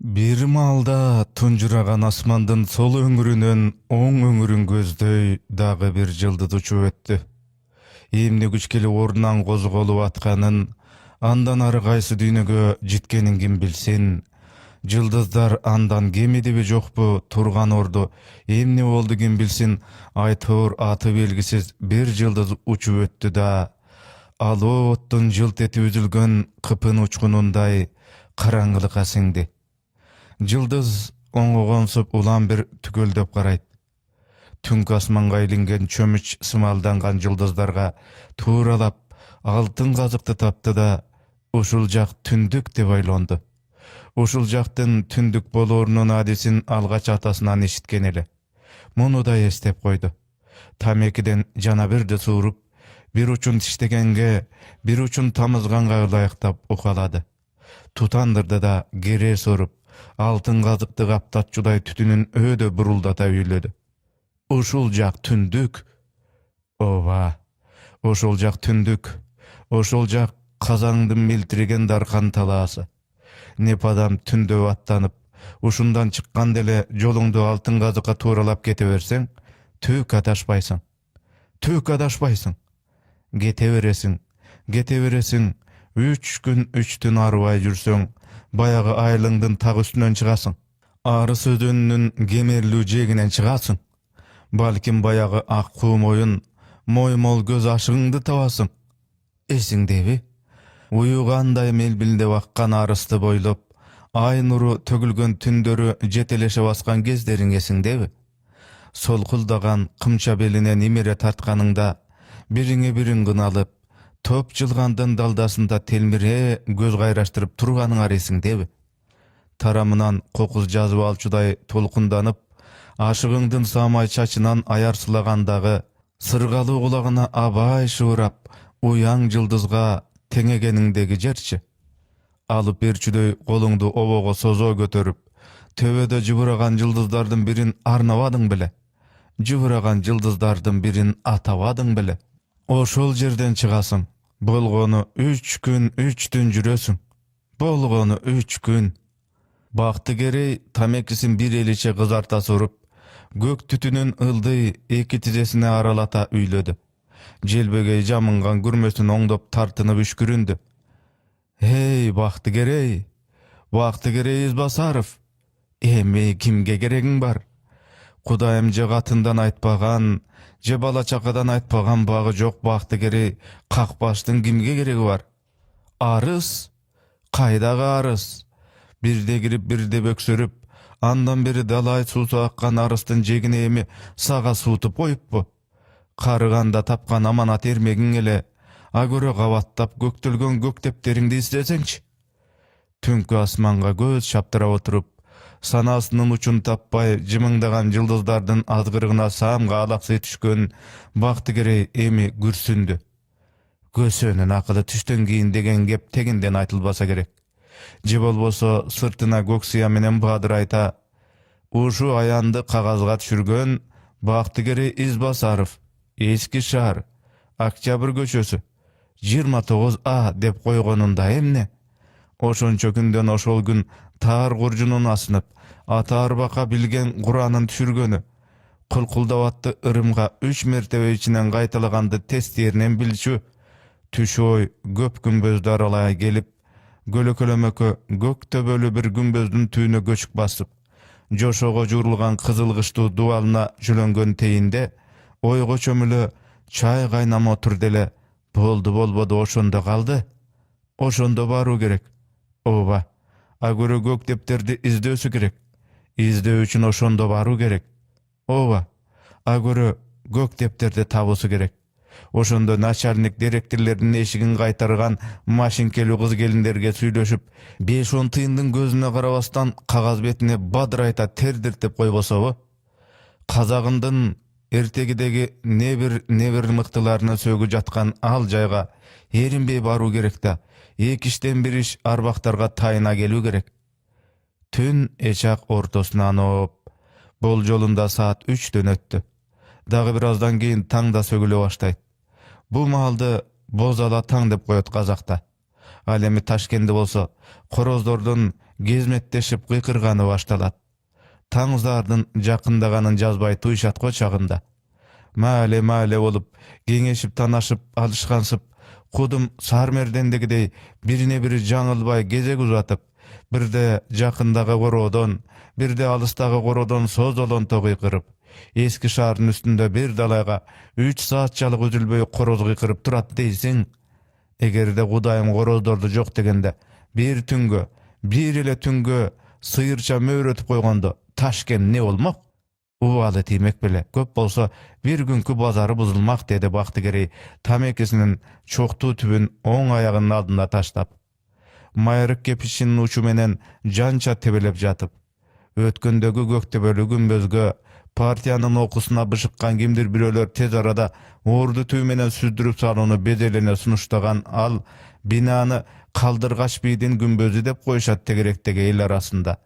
Bir malda tunjuragан asmandын sol öңүрүнөн оң öңүрүн көздөй дагы бир жылдыз учуп өттү. Эмне күчкеле ордунан козголуп атканын, андан ары кайсы дүйнөгө житкенин ким билсин. Жылдыздар андан кемидиби жокпу турган орду эмне болду ким билсин. Айтор аты белгисиз бир жылдыз учуп өттү да, алоо оттун жылт этип үзүлгөн кыпын учкунундай караңгылыкка сиңди. Жылдыз оңгогонсуп улам бир түгөлдөп карайт. Түнкү асманга илинген чөмүч сымалданган жылдыздарга тууралап алтын казыкты тапты да, ушул жак түндүк деп ойлонду. Ушул жактын түндүк болоорунун адисин алгач атасынан ишиткен эле. Муну да эстеп койду. Тамекиден жана бирди сууруп, бир учун тиштегенге, бир учун тамызганга ылайыктап укалады. Тутандырды да кере соруп, алтын казыкты каптатчудай түтүнүн өйдө бурулдата үйлөдү. Ушул жак түндүк. Ооба, ошол жак түндүк. Ошол жак казаңдын милтириген даркан талаасы. Непадам түндө аттанып, ушундан чыккан деле жолуңду алтын казыкка тууралап кете берсең, түк адашпайсың. Түк адашпайсың. Кете бересиң. 3 күн 3 түн арыбай жүрсөң, баягы айлыңдын так үстүнөн чыгасың. Арыс өзөнүнүн кемерлүү жегинен чыгасың. Балким баягы ак куумойун, моймол көз ашыгыңды табасың. Эсиңдеби? Уюгандай мелбилдеп аккан арысты бойлоп, ай нуру төгүлгөн түндөрү жетелеше баскан кездериң эсиңдеби? Солкулдаган кымча белинен имере тартканыңда, бириңе бириң кыналып, топ жылгандын далдасында телмире көз кайраштырып турганыңар эсиңдеби? Тарамынан кокуз жазып алчудай толкунданып, ашыгыңдын самай чачынан аярсылагандагы, сыргалуу кулагына абай шуурап, уяң жылдызга теңегениңдеги жерчи. Алып берчүдөй колуңду обого созо көтөрүп, төбөдө жыбыраган жылдыздардын бирин арнабадың беле? Жыбыраган жылдыздардын бирин атабадың беле? Ошол жерден чыгасың. Болгону 3 күн 3 түн жүрөсүң. Болгону 3 күн. Бактыгерей тамекисин бир эличе кызарта соруп, көк түтүнүн ылдый эки тизесине аралата үйлөдү. Желбегей жамынган күрмөсүн оңдоп тартынып үшкүрүндү. Эй, Бактыгерей! Бактыгерей Избасаров! Эми кимге керегиң бар? Кудайым же катындан айтпаган, же бала чакадан айтпаган багы жок Бактыгерей какпаштын кимге кереги бар? Арыс? Кайдагы арыс? Бирде кирип, бирде бөксөрүп, андан бери далай суусу аккан арыстын жегине эми сага суутуп коюппу? Карыганда тапкан аманат эрмегиң эле, агөрө кабаттап көктөлгөн көктептериңди издесеңчи. Түнкү асманга көз шаптырап отуруп, санасынын учун таппай жымыңдаган жылдыздардын азгырыгына саамга алаксый түшкөн Бактыгерей эми күрсүндү. Көсөнүн акылы түштөн кийин деген кеп тегинден айтылбаса керек. Же болбосо сыртына көк сыя менен баадыр айта, ушу аянды кагазга түшүргөн Бактыгерей Избасаров, Эски шаар, Октябрь көчөсү, 29А деп койгонунда эмне? Ошончо күндөн ошол күн таар куржунун асынып, ата арбакка билген Куранын түшүргөнү, кулкулдап атты ырымга 3 мертебе ичинен кайталаганды тестеринен билчү, түш ой көп күнбөздү аралай келип, көлөкөлөмөкө көк төбөлү бир күнбөздүн түүнө көчүк басып, жошого жуурулган кызыл кыштуу дубалына жөлөнгөн тейинде, ойго чөмүлө чай кайнама отур деле, болбоду ошондо калды. Ошондо баруу керек. Ооба, агөрө көктептерди издөөсү керек. Издөө үчүн ошондо баруу керек. Ооба, агөрө көктептерди табуусу керек. Ошондо начальник директорлердин эшигин кайтарган машинкелүү кыз келиндерге сүйлөшүп, 5-10 тыйындын көзүнө карабастан кагаз бетине бадырайта тердиртип койбособу? Казагындын эртегидеги небир мыктыларына сөгү жаткан ал жайга эринбей баруу керек да, 2 иштен 1 иш арбактарга тайына келүү керек. Түн эчак ортосунан ооп, болжолунда саат 3-төн өттү. Дагы бир аздан кийин таң да сөгүлө баштайт. Бул маалды боз ала таң деп коет казакта. Ал эми Ташкенде болсо короздордун кезметтешип кыйкырганы башталат. Таңыздардын жакындаганын жазбай туйшат го чагында. Маале болуп, кеңешип танашып алышкансып, кудум сармердендегидей бирине бири жаңылбай кезек узатып, бирде жакындагы короодон, бирде алыстагы короодон созолонто кыйкырып, эски шаардын үстүндө бир далайга 3 саатчалык үзүлбөй короз кыйкырып турат дейсиң. Эгерде Кудайым короздорду жок дегенде, бир түнгө, бир эле түнгө сыйырча мөөрөтүп койгондо Ташкент не болмок? Убалы тиймек беле, көп болсо бир күнкү базары бузулмак, деди Бактыгерей тамекисинин чоктуу түбүн оң аягынын алдына таштап. Майрык кепишинин учу менен жанча тебелеп жатып, өткөндөгү көктөбөлү күнбөзгө партиянын окусуна бышыккан кимдир бирөөлөр тез арада орду түү менен сүздүрүп салууну беделене сунуштаган ал бинаны Калдыргач бийдин күнбөзү деп коюшат тегеректеги эл арасында.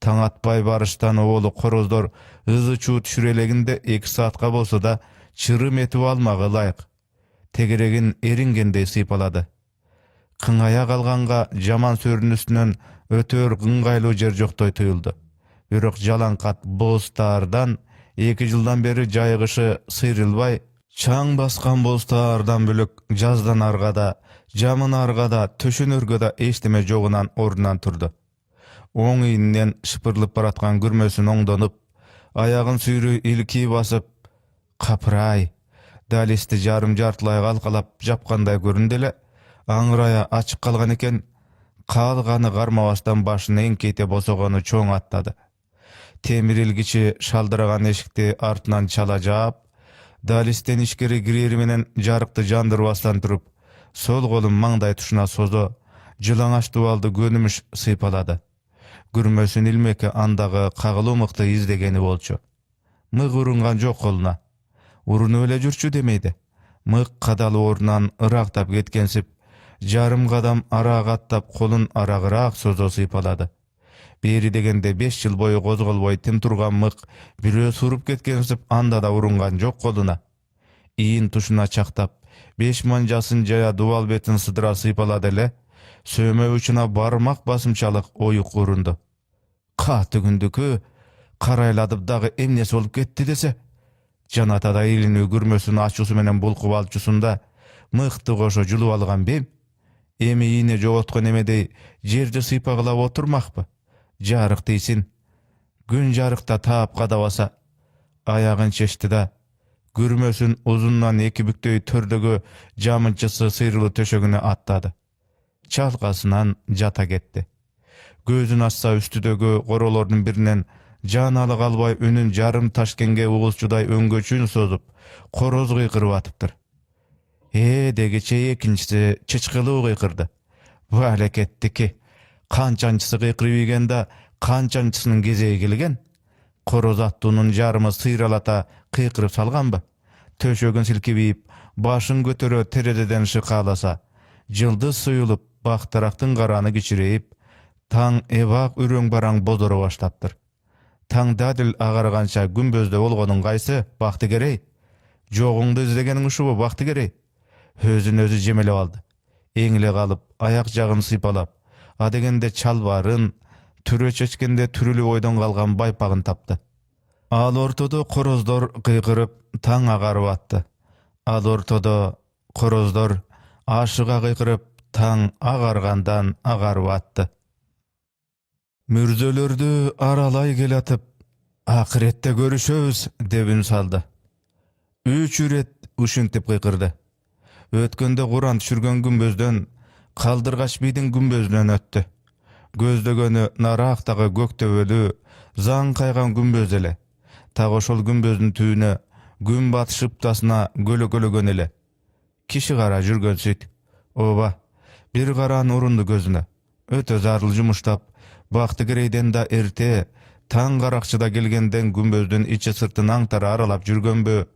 Таң атпай барыштан оолу короздор ызы чуу түшүрелегинде 2 саатка болсо да чырым этип алмагы ылайык. Тегерегин эрингендей сыйпалады. Кыңая калганга жаман сөрүн үстүнөн өтөр ыңгайлуу жер жоктой туюлду. Бирок жалаңкат бостаардан 2 жылдан бери жайгышы сыйрылбай, чаң баскан бостаардан бөлөк жаздан аргада, жамын аргада, төшөнөргө да эчтеме жогунан ордунан турду. Оң ийинен шыпырылып бараткан күрмөсүн оңдонуп, аягын сүйрүй илки басып, капырай, далисти жарым жартылай калкалап жапкандай көрүндү эле, аңырая ачык калган экен. Калганы кармабастан башын эңкейте босогону чоң аттады. Темир илгичи шалдыраган эшикти артынан чала жаап, далистен ичкери кирери менен жарыкты жандырбастан туруп, сол колун маңдай тушуна созо, жылаңач дубалды көнүмүш сыйпалады. Күрмөсүн илмеке андагы кагылуу мыкты издегени болчу. Мык урунган жок колуна. Урунуп эле жүрчү демейди. Мык кадалып ордунан ырактап кеткенсип, жарым кадам араак аттап колун арагыраак созо сыйпалады. Бери дегенде 5 жыл бою козголбой тим турган мык бирөө суруп кеткенсип, анда да урунган жок колуна. Ийин тушуна чактап, 5 манжасын жая дубал бетин сыдыра сыйпалады эле, сөөмө учуна бармак басымчалык оюк урунду. Каты күндүкү карайладып дагы эмнеси болуп кетти десе, жанатада илинүү күрмөсүн ачуусу менен булкуп алчусунда мыкты кошо жулуп алган бем, эми ийине жоготкон эмедей жерди сыйпагылап отурмакпы? Жарык дейсин. Күн жарыкта таап кадабаса, аягын чечти да, күрмөсүн узундан 2 бүктөй төрдөгү жамынчысы сыйрылуу төшөгүнө аттады. Чалкасынан жата кетти. Көзүн ачса үстүдөгү королордун биринен жан ала калбай үнүн жарым Ташкенге угулчудай өңгөчүн созуп, короз кыйкырып атыптыр. Дегиче экинчиси чычкылуу кыйкырды. Балекеттики. Канчанчысы кыйкырып ийгенде канчанчысынын кезеги келген? Короз аттуунун жарымы сыйралата кыйкырып салганбы? Төшөгүн силкибип, башын көтөрө терезеден шыкаласа, жылдыз суюлуп, бактарактын караны кичирейип, таң эбак үрөң бараң бозоро баштаптыр. Таң дадил агарганча күнбөздө болгонуң кайсы, Бактыгерей? Жогуңду издегениң ушубу, Бактыгерей? Өзүн өзү жемелеп алды. Эңиле калып, аяк жагын сыйпалап, адегенде чалбарын, түрө чечкенде түрүлүп ойдон калган байпагын тапты. Ал ортодо короздор кыйкырып, таң агарып атты. Ал ортодо короздор ашыга кыйкырып, таң агаргандан агарып атты. Мүрзөлөрдү аралай келатып, акыретте көрүшөбүз деп үн салды. 3 ирет ушинтип кыйкырды. Өткөндө Куран түшүргөн күнбөздөн Калдыргач бийдин күнбөзүнөн өттү. Көздөгөнү нарактагы көктөбөлү, заң кайган күнбөз эле. Так ошол күнбөздүн түүнө күн батыш ыптасына көлөкөлөгөн эле. Киши кара жүргөн сөйт. Оба, бир караан урунду көзүнө. Өтө зарыл жумуштап, Бактыгерейден да эрте, таң каракчыда келгенден күнбөздүн ичи сыртын аңтара аралап жүргөнбү,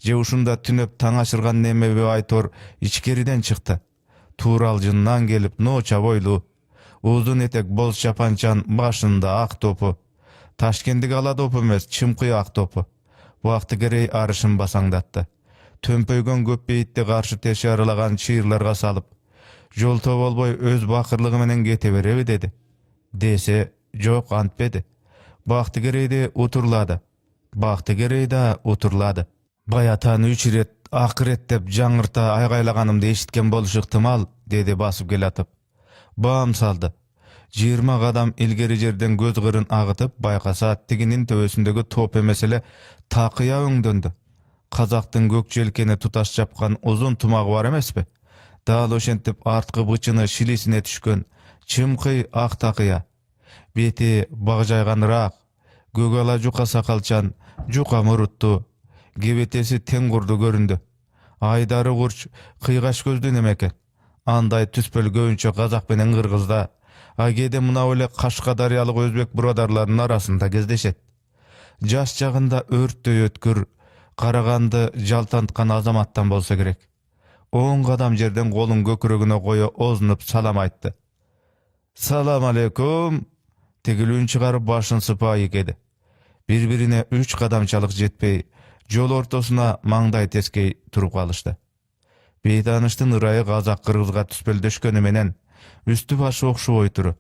же ушунда түнөп таң ачырган немеби айтор ичкериден чыкты. Тууралжындан келип ноча бойлуу, узун этек боз чапанчан, башында ак топу. Ташкендик ала топу эмес, чымкый ак топу. Бактыгерей арышын басаңдатты. Төмпөйгөн көп бейитти каршы теши аралаган чыйырларга салып, Jolta bolboy öz bakırlygy menen gete berebi dedi. Dese jok antpedi. Bakty gereydi oturlady. Bakty gereydi oturlady. Bayatan 3 ret akyret dep jaňyrta aýgaylaganymdy eşitken boluş yktymal dedi basyp gelatyp. Bam saldy. 20 gadam ilgeri jerden göz gyryn agytyp baykasa tiginin töwesindegi tope mesele takyya öňdöndü. Kazaktyň gök jelkeni tutaş japkan uzun tumagy bar emespi? Dal oşentip artky bıçyny şilisine düşkön çymky ak takyya. Beti bagjaýganrak, gögala juka sakalçan, juka muruttu. Gebetesi teň gurdu göründü. Aýdary gurç kıygaş gözlü nemeken. Anday tüspel göýünçe Kazak menen Kırgızda, agede muna öyle Kaşgadaryalyk özbek buradarlarynın arasında gezdeşet. Jaş çagында örttöy ötkür, karagandy jaltantkan azamattan bolsa gerek. 10 gadam jerden golun göküregine goýa ozunup salam aýtdy. Salam aleykum. Tegilün çıgarıp başın sıpaýy kedi. Bir-birine 3 gadamçalyk jetpey, jol ortasına maňdaý teskey turup kalyşdy. Beýtanıştyn ıraýy Kazak Kırgızga tüspeldeşkeni menen üstü başı okşup oýtury.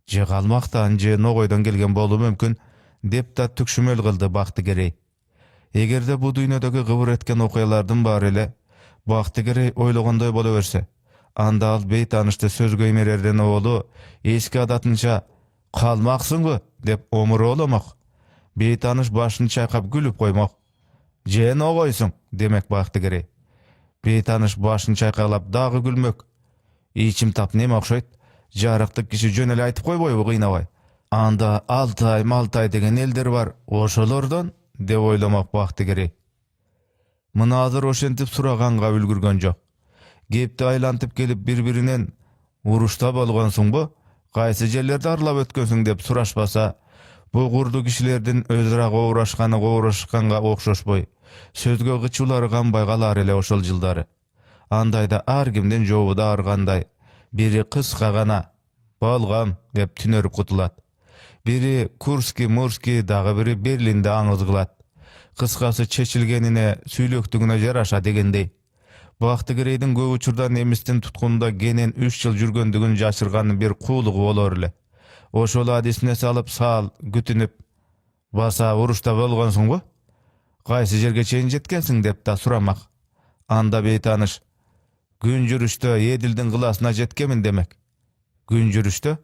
Je galmaktan je nogoýdan gelgen bolup mümkün dep da tükşümel kıldy Bakty Gerey. Egerde bu dünýädäki gybyr etken okaýalardan bary ele Bakty Gerey oýlaganday bola berse, anda al beýtanışty söz göýmererden oğlu eski adatynça kalmaksyňby dep omur olamak. Beýtanış başyny çaýkap gülüp goýmak. Je nogoýsuň demek Bakty Gerey. Beýtanış başyny çaýkalap dagı gülmek. İçim tap neme okşoýt? Jarykdyk kişi jönel aýtyp goýboýby gynabay. Anda Altay Maltay degen elder bar, oşolordan dep oýlamak Bakty Gerey. Mınazır oşentip suraganga ülgürgen jok. Gepti aýlantyp gelip bir-birinden uruşta bolgansyňby, gaýsy jerlerde arlap ötkensiň dep suraşbasa, bu gurdu kişilerden özüra gowraşkanga okşoşboy. Sözgö gıçulary ganbay galar ele oşol jyldary. Andayda ar kimden jowu da arganday. Biri kıska gana bolgam dep tünerip kutulat. Biri Kurski, Murski, dagı biri Berlinde aňyz gylat. Kıskası çeçilgenine, süýlekdigine jaraşa degendey. Bakty Gereydiň köp uçurda nemistin tutkunda genen 3 ýyl jürgendigin jaşyrgan bir kuulugy bolar ele. Oşol adisine salıp sal, gütünüp, basa uruşta bolgansyňby? Gaýsy jerge çeýin jetkensiň dep da suramak. Anda beýtanış, gün jürüşde Edildiň gylasyna jetkemin demek. Gün jürüşde?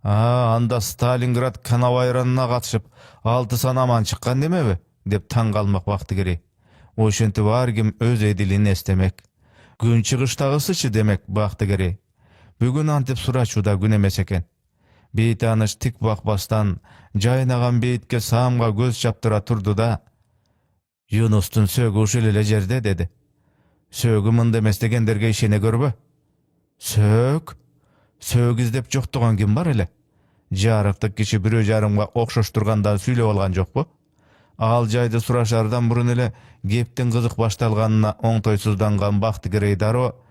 Anda Stalingrad kanawayranına gatşyp 6 sanaman çykkan demebi? Dep taň galmak Bakty Gerey. Oşenti var kim öz edilini estemek. Gün çygyşdagysy demek Bakty Gerey. Bugün antip suraçuda gün emes eken. Beýtanış tik bakbastan jaýnagan beýitke saamga göz çaptyra turdu da, Yunustun sögü uşul ele jerde dedi. Sögü mında emes degenderge işene görbe. Sög izdep joktugan kim bar ele? Jarykdyk kişi bir jarymga okşoşturgandan süýlep algan jokpu? Al jaýda suraşardan burun ele geptin gyzyk baştalganyna oňtoýsuzdangan Bakty Gerey daro,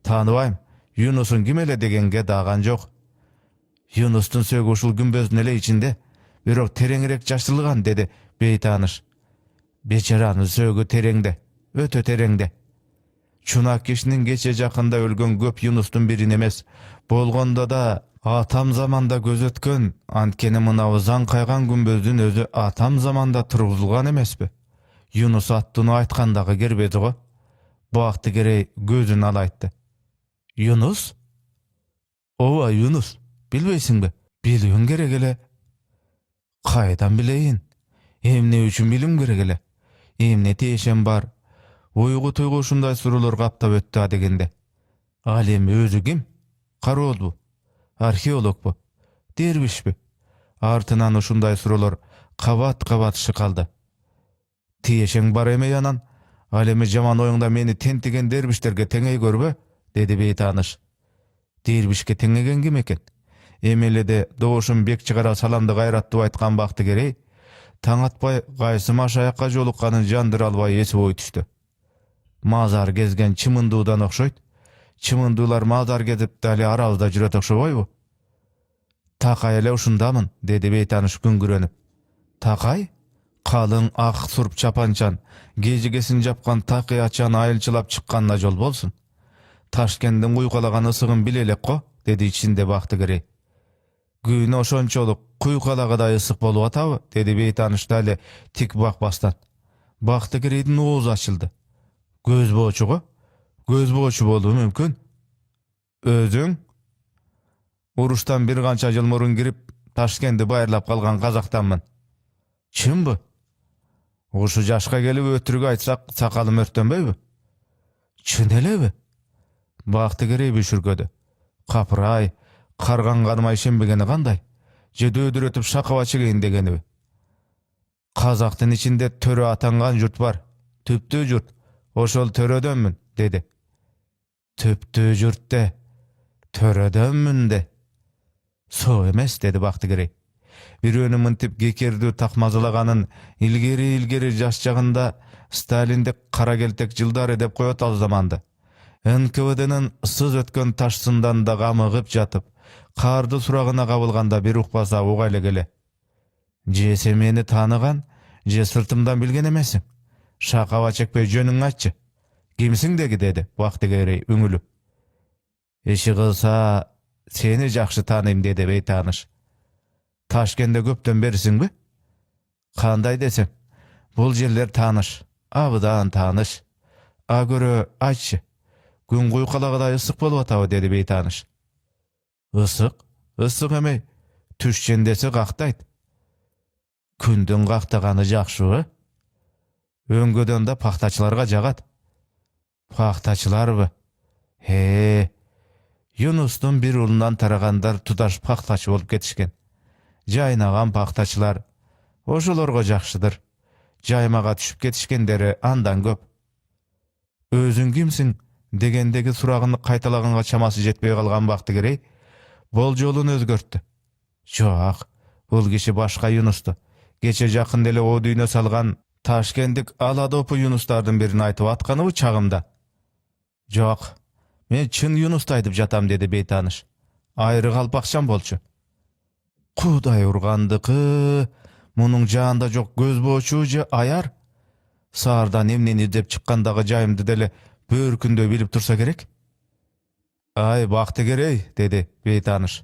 tanybaým, Yunusun kim ele degenge dagan jok. Yunustun sögü uşul gümbözdün ele içinde, birok tereňirek jaşylgan dedi beýtanış. Beçeranyň sögü tereňde, ötö tereňde. Çunak kişinin geçe jakynda ölgön köp Yunustun birin emes, bolgonda da atam zamanda göz ötken, antkeni mınav zaň kaýgan gümbözdün özü atam zamanda turguzulgan emespi? Yunus attyny aýtgandagy gerbedi go. Bakty Gerey gözüni alaýtdy. Yunus? Owa Yunus, bilbeýsiňbi? Bilýän gerek ele. Kaýdan bileýin? Emne üçin bilim gerek ele? Emne teşem bar? Oygu toýgu uşunday surular gaptap ötdi degende. Alem özü kim? Karol bu. Arheolog bu. Dervişbi. Artynan uşunday surular kabat şykaldy. Teşeň bar eme ýanan, alemi jaman oýuňda meni tentigen dervişlerge teňey görbe, dedi beýtanış. Dervişke teňegen kim eken? Emelede doğuşun bek çygara salamdy gaýratdy aýtgan Bakty Gerey, taň atpay gaýsy maşaýakka jolukanyny jandyra alбай esip oý düşdi. Mazar gezgen çymyndudan okşoýt. Çymyndular mazar gezip dali aralda jüret okşoýby? Takay ele uşundamyn, dedi beýtanış güngürenip. Takay? Kalyň ak surp çapançan, gejigesin japkan taky açan aýylçylap çykkanna jol bolsun. Taşkendin kuykalagan ısıgın bilelek ko, dedi içinde Baktıgirey. Gün oşonçoluk kuykalagaday ısık bolup atabı, dedi beytanışta ele tik bakbastan. Baktıgireydin oğuz açıldı. Göz boğuçu go? Göz boğuçu boluu mümkün. Özüň? Uruştan bir kança jıl murun girip Taşkendi bayırlap kalgan Kazaktanmın. Çim bu? Uşu jaşka gelip ötürüge aytsak sakalım örtönbeybi? Çın elebi? Baktıgirey büşürgödü. Kapıray, kargan kanıma işenbegeni kanday? Je dödür ötüp şakava çegeyin degeni. Kazaktın içinde töre atangan jurt var. Tüptü jurt. Oşol törödönmün, dedi. Tüptü jurt de. Törödönmün de. So emes, dedi Baktıgirey. Bir önü mıntip gekerdi takmazılaganın ilgeri jaş jagynda Stalindik kara geltek jyldar edep koyot al zamanda. NKVD'nin sız ötken taşsından da gamıgıp jatıp, kardı suragına kabılganda bir ukbasa uğayla gele. Je sen meni tanıgan, je sırtımdan bilgen emesin. Şakava çekpe jönüň aççı. Kimsiň degi, dedi Baktıgirey üňülü. Eşi kılsa seni jakşı tanıym, dedi beytanış. Taşkende köpden berisin bi? Kanday desem, bul jerler tanış, abydan tanış. A görö aççı. Gün kuykalagaday ısık bolup atabı, dedi beytanış. Isık? Isık emey. Tüşçendesi kaktaýt. Kündün kaktagany jakşy. Öňgöden da paktaçylarga jagat. Paktaçylar bu. He. Yunus'tun bir ulundan taragandar tutaş paktaçy bolup ketişken. Jaynagan paktaçylar. Oşolorga jakşydyr. Jaymaga düşüp ketişkenderi andan köp. Özüň kimsiň degendegi suragyny kaýtalaganga çamasy jetpey kalgan Baktıgirey bol jolun özgörtdi. Jok, bul kişi başka Yunus'tu. Geçe jakyn dele o düýne salgan Taşkendik aladopu Yunuslardan birini aytıp atkany bu çağımda. Jok, men çyn Yunus'ta aytıp jatam, dedi beytanış. Ayrı kalpakçam bolçu. Kuday urgandyky, munun janda jok göz boğuçu ayar. Saardan emneni izlep çıkkandagy jayımdy dele börkünde bilip tursa gerek. Ay Baktıgirey, dedi beytanış.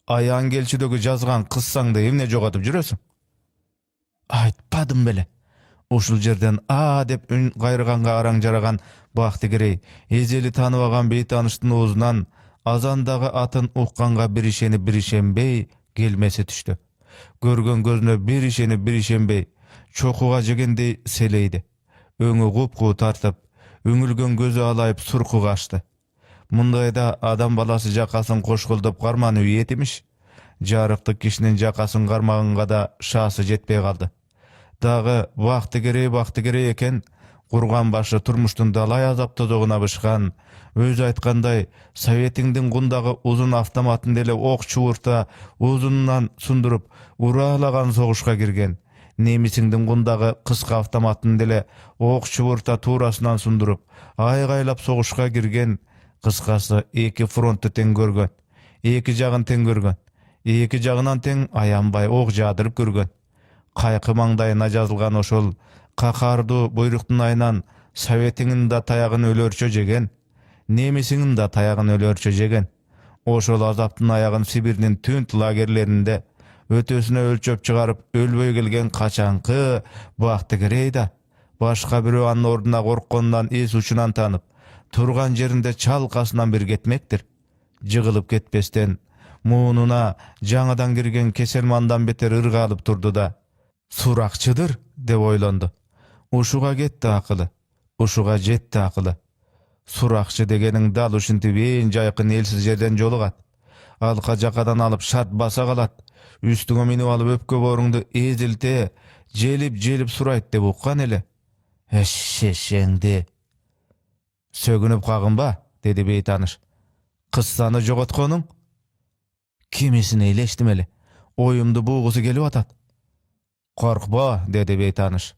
Ayağın gelçidögü жазgan kıssaň da emne jogatyp jüresin? Aytpadym bele. Oşul jerden a dep ün gaýryganga araň jaragan Baktıgirey ezeli tanybagan beytanıştyn ozundan azandagy atyn ukkanga bir işenbey gelmesi düştü. Görgön gözüne bir işenbey çokuga jegende seleydi. Öňü gupgu tartyp, öňülgen gözü alayıp surku gaçty. Mundaýda adam balası jakasyn koşguldyp garmany üýetimiş. Jarykdyk kişinin jakasyn garmagynga da şansy jetpey kaldy. Dağı Baktıgirey eken, kurgan başı turmuştun dalay azapta doguna bışkan, öz aytkanday Sowetiňdiň gundagy uzun avtomatyn dele ok çuwurta uzundan sundurup uralagan soguşga girgen. Nemisiňdiň gundagy kıska avtomatyn dele ok çuwurta turasынан sundurup aygaýlap soguşga girgen. Kıskası iki frontty teň görgen, iki jagyn teň görgen, iki jagынан teň ayanbay ok jadyryp görgen. Kaýky maňdaýyna жазылган oşol kakardu buyruktun aynan Sowetiňiň da tayagyn ölörçe jegen, nemisiňiň da tayagyn ölörçe jegen. Oşol azaptyn ayagyn Sibirniň tünt lagerlerinde ötösüne ölçöp çıgaryp ölböy gelgen kaçanky Baktıgirey da başka bir anın orduna korkkondan es uçunan tanıp turgan jerinde çalkasından bir getmektir. Jygylyp ketbesden muğununa jaňadan girgen keselmandan beter ırgalyp turdu da surakçıdır dep oylandy. Uşuga getdi akyly, uşuga jetdi akyly. Surakçı degeniň dal uşinti en jaýkyn elsiz jerden jolugat. Alka jakadan alıp şart basa kalat. Üstüňe minip alıp öpke boruňdy ezilte, jelip suraýt dep ukkan ele. Eşeşeňdi. Sögünüp kagynba, dedi beytanış. Kıssany jogatkonyň? Kimisini eýleşdim ele. Oýumdy buğusy gelip atat. Korkba, dedi beytanış.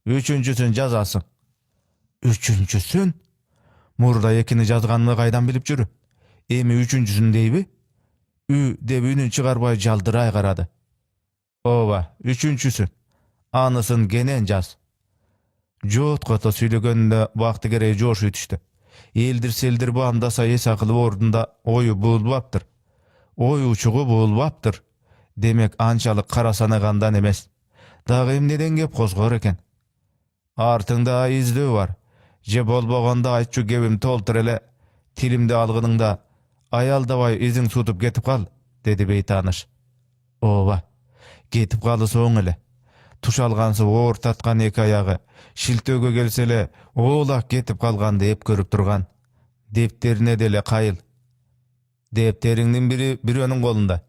Üçüncüsün jazasın. Üçüncüsün? Murda ekini жазganyny gaýdan bilip jürü. Emi üçüncüsün deýbi? Ü dep ünün çygarbaý jaldyraý garady. Oba, üçüncüsün. Anysyn genen jaz. Jot gota süýlegeninde Baktıgirey joşuy düşdi. Eldir seldir bandasa esakılı ordunda oyu bulbaptır. Oy uçuğu bulbaptır. Demek ançalık karasanagandan emes. Dağı emneden gep kozgor eken. Artыңda izlөө var. Je bolboganda aytçu gebim toltur ele. Tilimde algınыңda ayaldabay izin tutup getip kal, dedi beytanış. Ova, getip kalı soğun ele. Tuş algansı oğur tatkan eki ayağı, şiltöge gelsele oğlak getip kalgan deyip görüp turgan. Depterine dele kayıl. Depteriңdin biri birönün kolunda.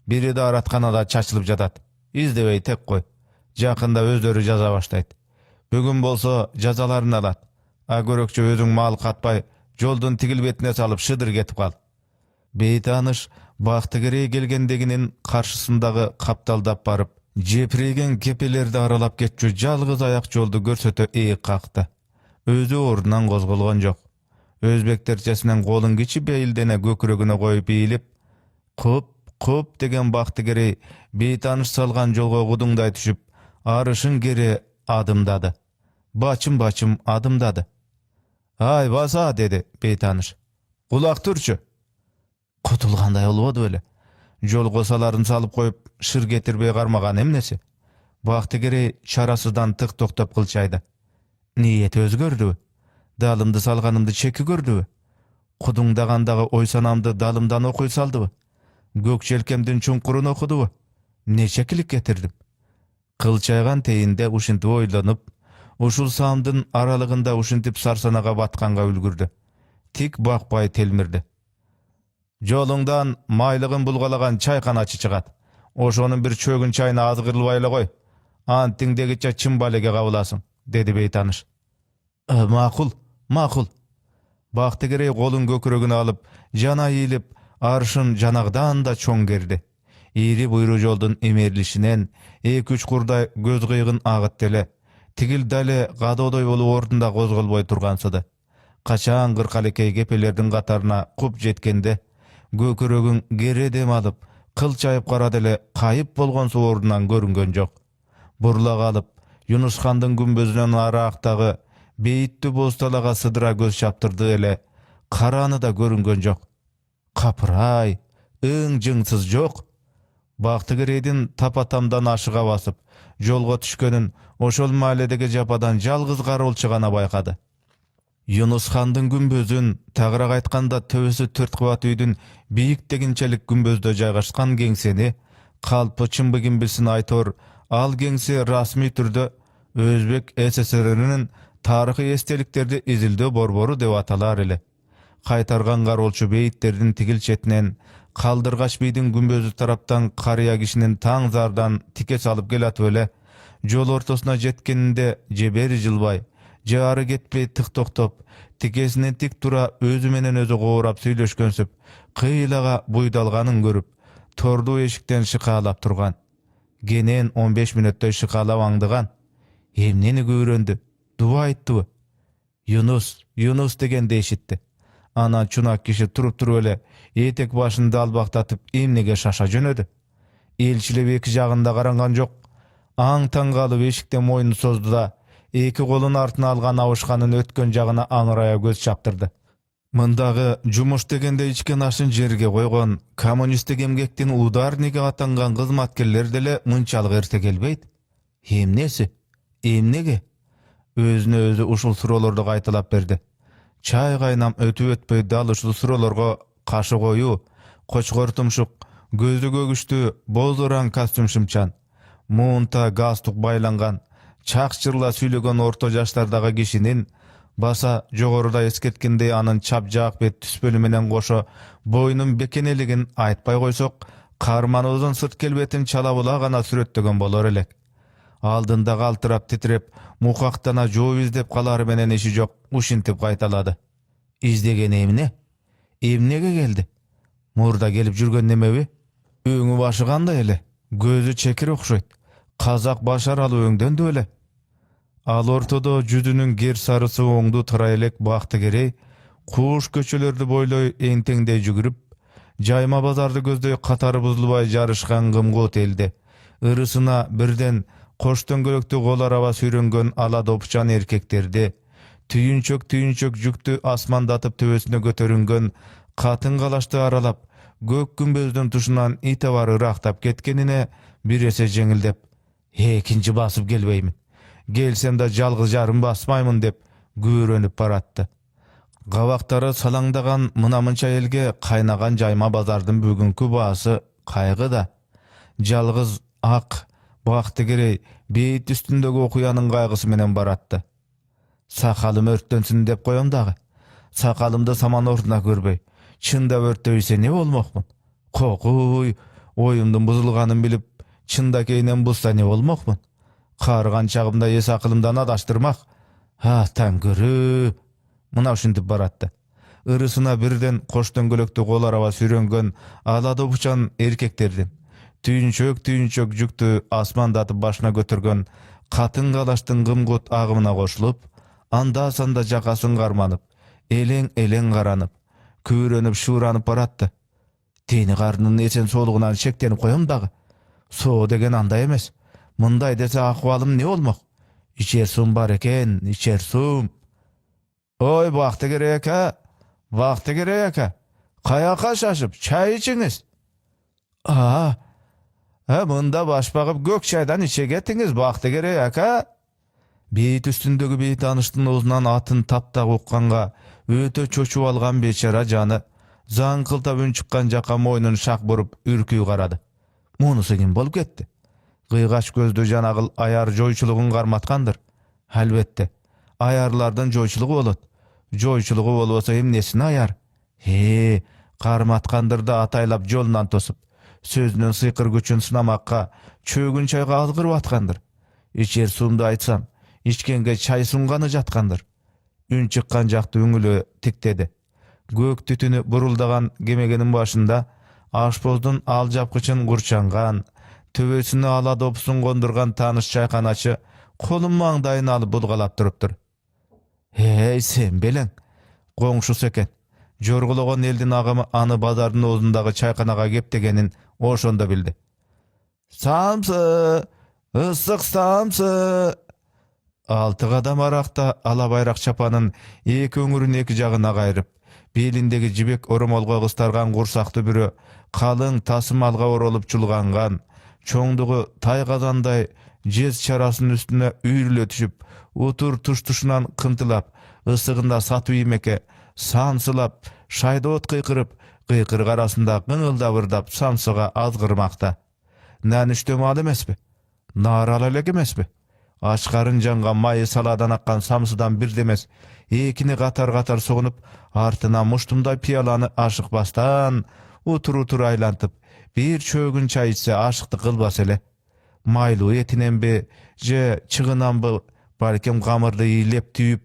Biri de aratkanada çaçılıp jatat. İzdebey tek koy. Jakında özleri jaza başlayt. Bugün bolsa jazalarını alat. A görökçe özüň mal katpay, joldun tigil betine salıp şıdır getip kal. Beytanış Baktıgere gelgendeginin karşısındağı kaptaldap barıp, jepregen kepelerdi aralap getçü jalgız ayak joldu görsötö eýik kakty. Özü orundan gozgolgon jok. Özbekterçesinden golun geçi beýildene göküregine goýup eýilip, Kup degen Baktıgere beytanış salgan jolga gudungday düşüp, arışın geri adımdadı. Baçım adımdadı. Ay basa, dedi beytanış. Kulak turçu. Kutulganday olbody öyle. Jol gosalarını salıp koyup şır getirbey garmagan emnesi. Baktıgere çarasıdan tık toktap kılçaydı. Niyet özgördü. Dalımdı salganımdı çeki gördü. Kudungdagandağı oysanamdı dalımdan okuy saldı. Gök çelkemdin çunkurunu okudu. Ne çekilik getirdim. Kılçaygan teyinde uşinti oylanyp, uşul saamdın aralığında uşintip sarsanaga batkanga ülgürdü. Tik bakpay telmirdi. Jolungdan maylygyn bulgalagan çaykanachı çıgat. Oşonun bir çögün çayına az gırılbayla koy. Antiňdegiçe çymbalege gabulasın, dedi beytanış. Makul. Baktıgere golun göküregini alıp, jana eýilip, arşın janagdan da çoň gerdi. Iri buyru joldun emerlişinen, 2-3 kurday göz gıygın ağıt dele, tigil dale gadodoy bolu ordunda gozgolboy turgansydy. Kaçan gırkalekey gepelerdin katarına kup jetkende, göküregin geri dem alıp, kılçayıp karadele kayıp bolgonsu ordundan görüngen jok. Burla kalıp, Yunus Xandın gümbözünen araqtağı, beyitli bostalaga sıdıra göz çaptırdı ele, karanı da görüngen jok. Kapıray, jıngsız jok. Baktıgereydin tapatamdan aşıga basıp, jolga düşkönün oşol mahalledegi japadan jalgız garol çygana baykady. Yunus Xandın gümbözün, tagırak aytkanda töbesi 4 kıvat üydün biyik deginçelik gümbözde jaygaşkan gengseni, kalpı çımbıgin bilsin aytor, al gengsi rasmi türde Özbek SSR-inin tarıхy estelikleri izildi borboru dep atalar ele. Kaytargan garolçu beyitlerinin tigil çetinen, kaldırgaç beydin gümbözü taraptan karıya kişinin taң zardan tike salıp gelat öyle, jol ortasına jetkeninde jeberi jılbay, jары getpey tık toktop, tikesine tik tura özü menen özü goğurap süýleşkensip, kıyılaga buydalganın görüp, tordu eşikten şıkalap turgan. Genen 15 minutda şıkalap aňdygan. Emneni göýrendi, dua aýtdy. Yunus degen eşitdi. Ana çunak kişi turup öyle, etek başını dalbaktatıp emnege şaşa jönödü. Elçilep eki jagynda garangan jok. Aň-taň galyp eşikden moýunu sozdu da, eki golun artyna algan awuşkanın ötken jagyna aňyraya göz çaptırdı. Mındağı jumuş degende içken aşyn jerge koygon, kommunistik emgekden udarnige atangan kızmatkerler dele mınçalyk erte gelbeydi. Emnesi? Emnege? Özüne özü uşul surolarda gaýtalap berdi. Çay gaýnam ötüp ötpey dal uşul surolarga kaşı koyu, koçgor tumşuk, gözü gögüştü, bozoran kostüm şymçan, muunta gastuk baylangan, çakçırla süýlegen orta jaşlardagy kişinin basa jogoruda esketkende anın çapjak bet tüspölümenen goşo boynun bekeneligin aýtpay goýsok, karmanybızın sırt kelbetin çala bulagana sürettegen bolar elek. Aldında galtırap titrep, mukaktana jow izdep kalar menen işi jok, uşintip gaýtalady. İzdegen emne? Emnege geldi? Murda gelip jürgen nemebi? Öňü başı gандай ele? Gözü çekir okşoýt. Kazak başar alı öňden döle. Al ortada jüdünün ger sarısı oňdu tıra elek Baktıgere, kuş köçelerdi boýloy eňteňde jügürüp, jayma bazardy gözдөй katary buzulbay jarışkan gymgut elde. Irısına birden koşton gölökte gol araba sürüngen ala dopçan erkeklerdi, Tüyünçök jüktü asmandatıp töbesine götөрüngön katın galaşты aralap, gök gümbözdün tuşundan ite var ıraktap ketkenine bir ese jеңildep, "Ekinci basıp gelbeymin. Gelsem da jalgız jarım basmaymın" dep güýrenip baratdy. Gawaktary salаңdagan mınamınça elge kaynagan jayma bazardın bugünkü basy kaygı da. Jalgız ak, bakty gerey, beyit üstündegi okuyanın kaygısı menen baratdy. Sakalım örtdönsün dep koyam dagy. Sakalımda saman ortuna görbey. Çynda örtdöýse ne bolmokmun? Kokuy, oyumdun buzulganyn bilip, çynda keynen bulsa ne bolmokmun? Kargan çagımda es akılımdan adaştırmak. Ha taňgyrı. Mına uşinti baratdy. Irysına birden koştan gölökte kol araba sürengön alada uçan erkeklerden. Tüyünçök jüktü asmandatyp başına götürgön katın galaştın gımgut agımına koşulup, anda sanda jakasyn garmanyp, eleň garanyp, küýrenip şuuranyp baratdy. Teni garnynyň esen solugunan şeklenip koyam dagy. So degen anda emes. Mınday dese ahwalym ne bolmak? İçersum bar eken, içersum. Oy wagty gerek ha. Wagty gerek ha. Kayaka şaşıp çay içiniz. Ha, mında baş bakıp gök çaydan içe getiňiz, wagty gerek ha. Beyit üstündegi beyit danıştın ozundan atın tapta ukkanga öte çoçup algan beçara jany zaňkyltap ün çykkan jaka moýnuny şak burup ürküy garadı. Munusy kim bolup ketdi? Gıygaç gözdü janagıl ayar joýçulugyny garmatkandyr. Albatta, ayarlardan joýçulugy bolat. Joýçulugy bolbasa hem nesini ayar? He, garmatkandyr da ataylap jolundan tosup, sözünün sykır güçün synamakka çögün çayga algyryp atkandyr. İçer sumda aýtsam, içkenge çay sungany jatkandyr. Ün çykkan jakty öňüle tiktedi. Gök tütünü buruldagan gemegeniň başynda aşpozdun al japkıçyn gurçangan, töbesini ala dopsun gondurgan tanış çayxanaçy kolum maňdaýyny alyp bulgalap durupdyr. Hey sen beleň, goňşusy eken. Jorgulagan eldin agamy any bazardyn ozundagy çayxanaga gepdegenin oşonda bildi. Samsy, ıssyk samsy. Altı adam arakta alabayrak çapanın iki öňürün iki jagına gaýryp, belindegi jibek oromolga gystargan gursakty biri kalyň tasmalga orolup çulgangan, çoňdugy tay gazanday jez çarasynyň üstüne üýrüle düşüp, utur tuş-tuşundan kıntılap, ısygynda satyp ýemeke, sansylap, şaýdot gıýkyryp arasynda gıňylda bırdap samsyga azgyrmakda. Näniş mal emesmi? Naralylek emesmi? Aşkarın jangan maýy saladan akkan samsydan bir demes, ekini gatar soňup, artyna muştumday piyalany aşyk bastan, utur aýlantyp, bir çögün çay içse aşykdy kılbas ele. Maýly etinembi, je çygynan balkim gamyrdy ýylep tüýüp,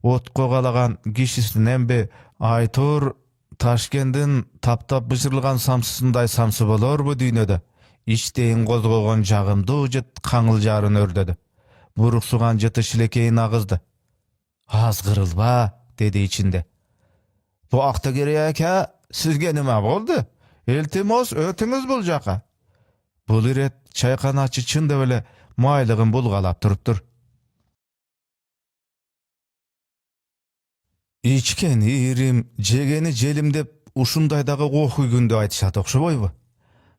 ot gogalagan kişisinembi, Aytur Taşkendin taptap bıçırılgan samsysynday samsy bolar bu düýnede. İçteýin gozgogan jagymdy jyt kaňyljaryn ördedi. Buruksugan jyty şilekeýin agızdy. Az gırılba, dedi içinde. Bu akta gerek ha, sizge nima boldy? Eltimos ötüňiz bul jaka. Bul iret çayxanaçy çynda bele maýlygyn bulgalap turupdyr. İçken irim, jegeni jelim dep uşundaydagy goky günde aýtşat okşoboýby?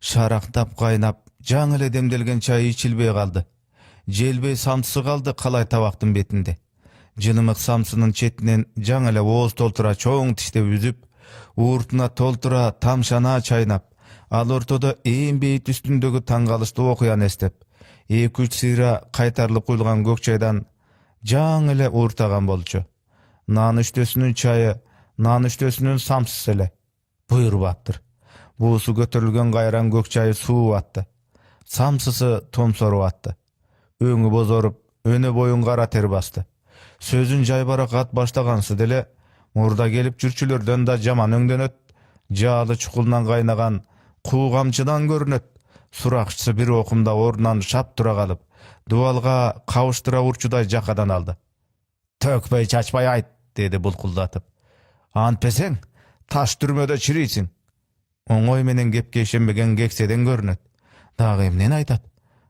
Şaraktap gaýnap, jaň ele demdelgen çay içilbey galdy. Jelbey samsy galdy kalay tabaktın betinde. Jynymyk samsynyň çetinen jaň ele oz toltura çoň tişde üzüp, uurtuna toltura tamşana çaýnap, al ortada eň beyit üstündegi taňgalyşly okuyan estep, 2-3 syra kaýtarlyp guýulgan gökçaydan jaň ele uurtagan bolçu. Nan üstesinin çayı, nan üstesinin samsysy ele. Buyurup atdyr. Busu götürülgen gaýran gökçayı suw atdy. Samsysy tomsorup atdy. Öňü bozorup, öne boyun gara ter bastı. Sözün jaýbarak at başlagansy dele, murda gelip jürçülerden da jaman öňden öt, jaly çukuldan gaýnagan kugamçydan görünet. Surakçysy bir okumda ornan şap tura galyp, dualga kawuşdyra urçuday jakadan aldy. Tökbey çaçbay aýt, dedi bulkuldatyp. Antpeseň, taş türmede çiriýsin. Oňoý menen gepke işenmegen gekseden görünet. Dagy emnen aýtat?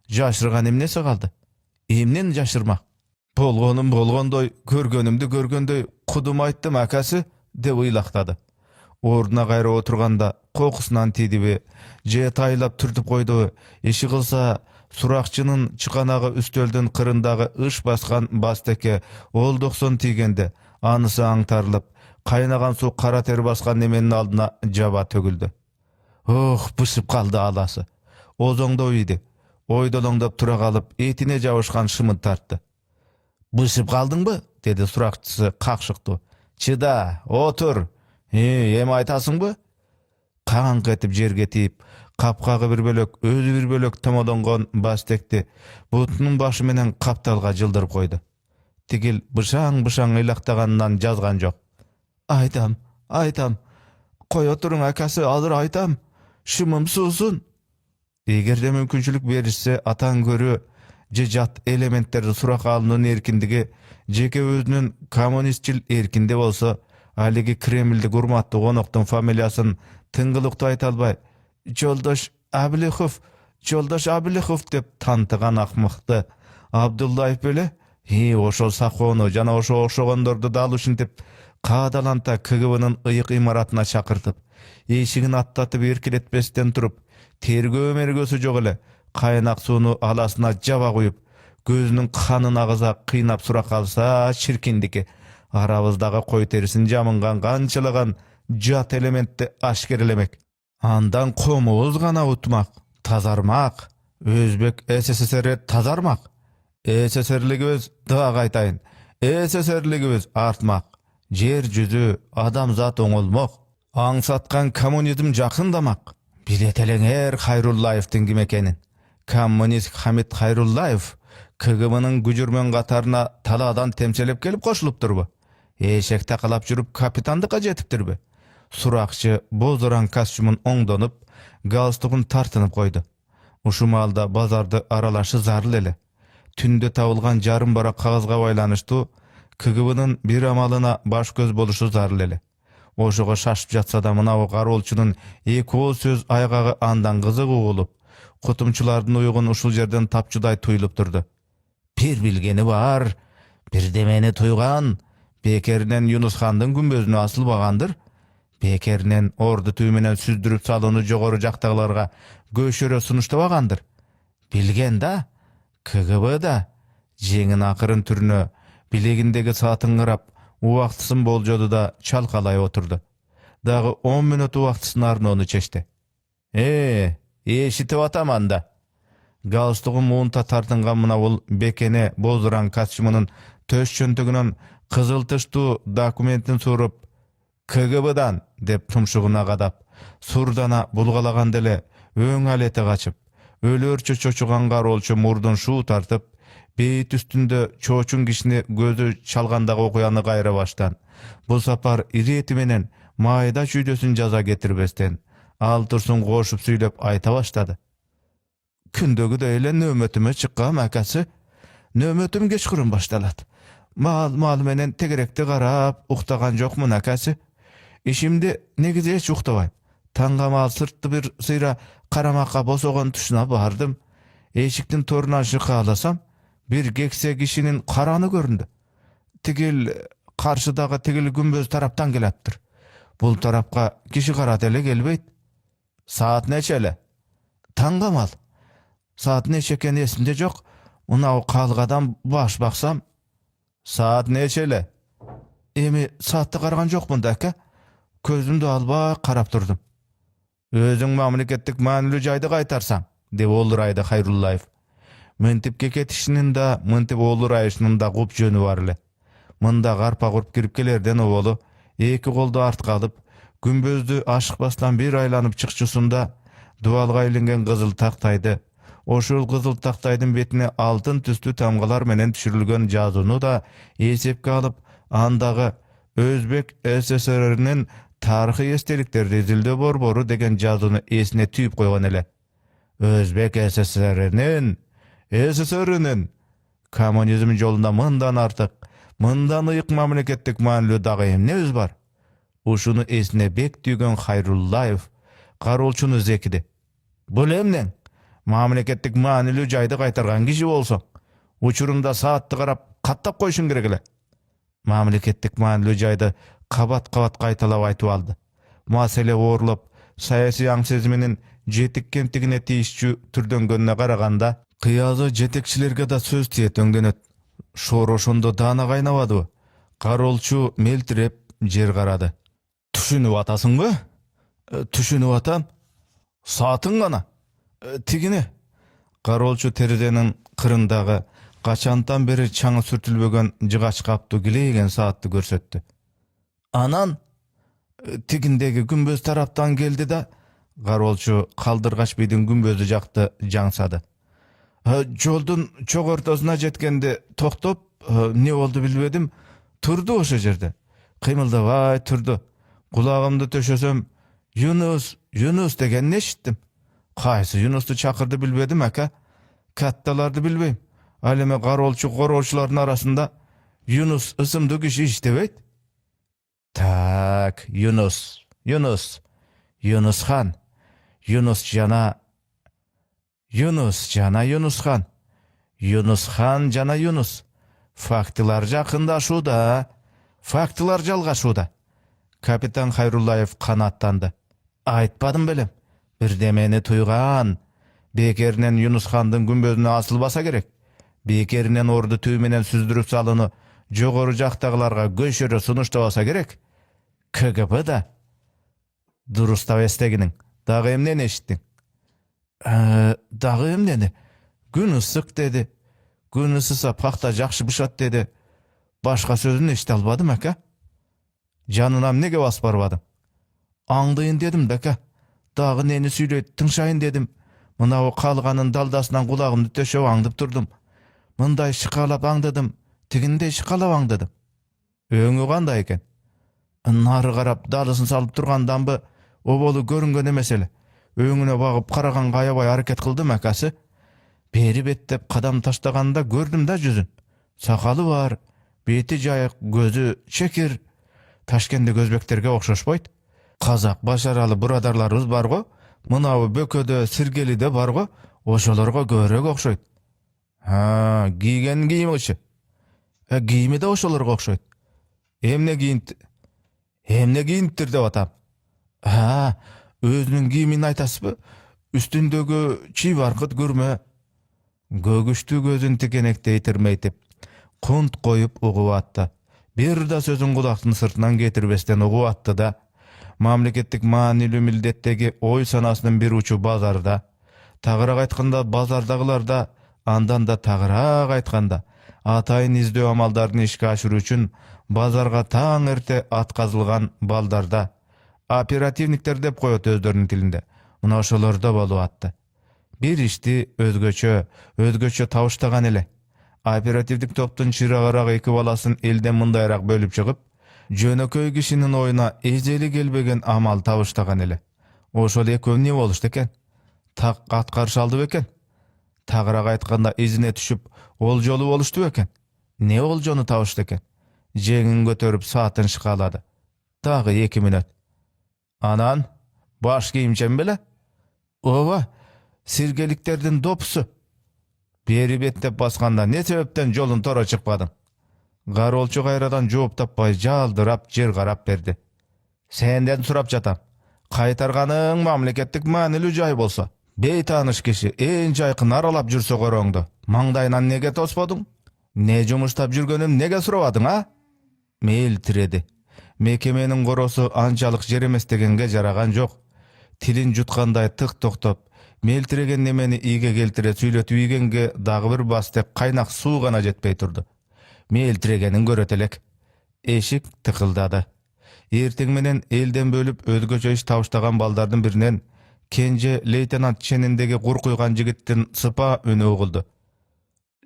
Jaşyrgan emnesi galdy? Emnen jaşyrmak? Bolgonum bolgondoy, görgönümdi görgönдөй kudum ayttım akası dep ыйлактады. Ордуна кайра отурганда кокусунан тидиби, же тайлап түртүп койдубу, иши кылса суракчынын чыканагы үстөлдүн кырындагы ыш баскан бастеке олдоксон тийгенде анысы аңтарылып, кайнаган суу кара тер баскан неменин алдына жаба төгүлдү. Ох, бышып калды аласы. Озоңдоп ийди. Ойдолоңдоп тура калып, этине жабышкан шымын тартты. Бышып калдыңбы? Деди суракчысы какшыктуу. Чыда, отур. Эми айтасыңбы? Каңк этип жерге тийип, капкагы бир бөлөк, өзү бир бөлөк томолонгон бастекти бутунун башы менен капталга жылдырып койду. Тигил бышаң-бышаң ыйлактаганынан жазган жок. Айтам, кой отуруң акасы, азыр айтам. Шымым суусун. Эгерде мүмкүнчүлүк беришсе, атаң көрүү же жат элементтерди суракка алуунун эркиндиги жеке өзүнүн коммунистчил эркинде болсо, алиги Кремльдик урматтуу коноктун фамилиясын тыңгылыктуу айта албай, Жолдош Абилихов деп тантыган акмыкты Абдуллаев беле, ошол Сахону жана ошо окшогондорду дал ушинтип каадаланта КГБнын ыйык имаратына чакыртып, эшигин аттатып эркелетпестен туруп, тергөө мергөсү жок эле кайнак сууну аласына жаба куюп, көзүнүн канын агыза кыйнап сурак алса чиркиндики, арабыздагы кой терисин жамынган канчалаган жат элементти ашкерелемек. Андан комубуз гана утмак, тазармак, Өзбек СССР тазармак. СССРлигибиз дагы айтайын, СССРлигибиз артмак. Жер жүзү адамзат оңолмок. Аңсаткан коммунизм жакындамак. Билет элеңер Хайруллаевдин ким экенин. Коммунист Хамит Хайруллаев КГБнын күжүрмөн катарына талаадан темселеп келип кошулуптурбу? Эшек такалап жүрүп капитандыкка жетиптирби? Суракчы боздоран костюмун оңдонуп, галстугун тартынып койду. Ушу маалда базарды аралашы зарыл эле. Түндө табылган жарым барак кагазга байланыштуу КГБнын бир амалына баш көз болушу зарыл эле. Ошого шашып жатса да мынау кароолчунун эки ооз сөз айгагы андан кызык угулуп, кутумчулардын уйгун ушул жерден тапчудай туюлуп турду. Бир билгени бар, бирдемени туйган, бекеринен Юнускандын күмбөзүнө асылбагандыр. Бекеринен орду түү менен сүздүрүп салууну жогору жактагыларга көшөрө сунуштабагандыр. Билген да, КГБ да жеңин акырын түрүнө билегиндеги саатын карап, убактысын болжоду да чалкалай отурду. Дагы 10 мүнөт убактысын арноону чечти. Эшитип атам анда. Галстугун муунта тартынган мына бул бекене боздуран костюмунун төш чөнтөгүнөн кызыл тыштуу документин суруп, КГБдан деп тумшугуна кадап, сурдана булгалаган деле өң алети качып, өлөрчө чочуган кароолчу мурдун шуу тартып, бейит үстүндө чоочун кишини көзү чалгандагы окуяны кайра баштан, бул сапар ирети менен майда чүйдөсүн жаза кетирбестен, ал турсун кошуп сүйлөп айта баштады. Күндөгүдөй эле нөөмөтүмө чыккам акасы. Нөөмөтүм кечкурун башталат. Маал менен тегеректи карап, уктаган жокмун акасы. Ишимди негизи эч уктабайм. Таңга маал сыртты бир сыйра карамакка босогон тушуна бардым. Эшиктин торунан шыка аласам, бир кексе кишинин караны көрүндү. Тигил каршыдагы тигил күмбөз тараптан келаптыр. Бул тарапка киши карат эле келбейт. Саат нече эле? Таңга маал. Саат нече экени эсимде жок. Мынау калгадан баш баксам, саат нече эле? Эми саатты караган жокмун да ака. Көзүмдү албай карап турдум. Өзүң мамлекеттик маанилүү жайды кайтарсаң, деп олурайды Хайруллаев. Мынтип кетишинин да, мынтип олурайышынын да куп жөнү бар эле. Мында карпа куруп кирип келерден оболу, эки колду артка алып, күмбөздү ашыкпастан бир айланып чыкчусунда дубалга илинген кызыл тактайды, ошол кызыл тактайдын бетине алтын түстүү тамгалар менен түшүрүлгөн жазууну да эсепке алып, андагы Өзбек СССРнин тарыхый эстеликтерди изилдөө борбору деген жазууну эсине түйүп койгон эле. Өзбек СССРнин коммунизм жолунда мындан артык, мындан ыйык мамлекеттик маанилүү дагы эмнебиз бар? Ушуну эсине бек түйгөн Хайруллаев кароолчуну зекиди. Бул эмнең? Мамлекеттик маанилүү жайды кайтарган киши болсоң, учурунда саатты карап kattap koyuşun gerek ele. Mamleketlik maanilүү jaydy kabat-kabat kaytalap aytyp aldy. Masele oorulap, sayasy aňsezminin jetikkentigine tiýişçi türdöngönüne garaganda, kıyazy jetekçilerge da söz tiýetöňdenет. Şor oşondo dana gaýnabadyby? Garolçu meltirep jer garady. Tüşünüp atasyňby? Tüşünüp atam. Saatyň gana. Tigini. Garolçu terezenin kırındagy kaçandan beri çaňy sürtülbegen jygaç kapdy gilegen saatty görsetdi. Anan tigindegi gümböz taraptan geldi da garolçu kaldırgaç biýdiň gümbözü jakdy jaňsady. Joldun çok ortasına jetkende toktop, ne oldu bilmedim, turdu oşo jerde. Kıymıldabay turdu. Kulağımda töşesem, Yunus, Yunus degen eşitdim. Kaýsy Yunus'tu çakırdı bilmedim aka. Kattalardı bilbeyim. Aleme garolçu gorolçuların arasında Yunus ısımdı kişi iştebeyt. Tak, Yunus, Yunus, Yunus Han, Yunus jana, Yunus jana Yunus Han, Yunus Han jana Yunus. Faktylar jakyndaşuda, faktylar jalgaşuda. Kapitan Hayrullayev kanattandı. Aytpadym belem. Bir demeni tuygan. Bekerinden Yunus Han'dın gümbözüne asılbasa gerek. Bekerinden ordu tüymenen süzdürüp salıны jogoru jaktagılarga göşörü sunuştabasa gerek. KGB da. Durustap esteginin. Dağı emnen eşittin? Dağı emneni. Gün ısık dedi. Gün ısısa pakta jakşı bışat dedi. Başka sözünü eşit albadım aka. Canınam nege bas barbadım. Andyyn dedim beka. Dağı neni süýleyip tınşayın dedim. Mına o kalganın daldasından kulağımды töşep aňdyp turdum. Mınday şıkalap aňdadım. Tiginde şıkalap aňdadım. Öňü kanday eken? Nary garap dalysyn salyp turgandamby o bolu görüngene mesele. Öňüne bagyp karagan gaýabay hareket kıldym akasy. Beri bettep kadam taştaganda gördüm da yüzün. Sakalı var, beti jaýyk, gözü çekir. Taşkende gözbekterge okşaşbayt. Kazak başaralı buradarlarыбыз bargo, mınawy bököde, sirgelide bargo, oşolarga görek okşayt. Ha, giygen giyimi gıçı. Giyimi de oşolarga okşayt. Emne giyintir dep atam. Ha, özünün giyimini aytasy, üstündögi çiý barkıt görme. Gögüştü gözün tikenekte yitirmeytip, kunt koyup ugup attı. Bir da sözün kulaktın sırtından getirbesten ugup attı da, mamleketlik manilүү mildettegi oy sanasının bir uçu bazarda, tagırak aytkanda bazardagılarda, andan da tagırak aytkanda, atayın izдөw amaldarını işke aşırı üçün bazarga taң erте atkazılgan baldarda, operativnikler dep koyot özlerinin tilinde, mına oşolorda bolup attı. Bir işti özgöçö tavuştagan ele. Operativdik toptun çıragarak eki balasın elden mındayrak bölüp çıkıp, jönököy kişinin oyuna ejeli gelbegen amal tavuştagan ele. Oşol eköv ne boluştu eken? Tak atkarşı aldı beken? Tagırak aytkanda izine düşüp ol jolu boluştu beken? Ne ol jonu tavuştu eken? Jeňin götörüp saatyn şykaladı. Tağı 2 minut. Anan, baş giyimçem bile? Ova, sirgeliklerden dopusu. Beri bettep baskanda ne sebepten jolun tora çıkpadın? Garolçu gayradan жооп tappay jaldırap jer garap berdi. Senden surap jatam. Kaytarganyň mamleketlik manilүү jaý bolsa, beytanış kişi en jaýkyn aralap jürse göröňdü. Maňdaýyndan nege tospodyň? Ne jumuştap jürgenim nege surabadyň ha? Mel tiredi. Mekemeniň gorosu ançalyk jer emes degenge jaragan jok. Tilin jutkanday tık toktop, meltiregen nemeni iýge geltire süýletip ýigenge dagı bir bastek kaynak suw gana jetpey turdu. Meltiregeniň göretelek. Eşik tıkıldady. Erteň menen elden bölüp özgöçe iş tawuştagan baldardyň birinden kenje leytenant çenindegi gurkuygan jigittin sıpa öne oguldu.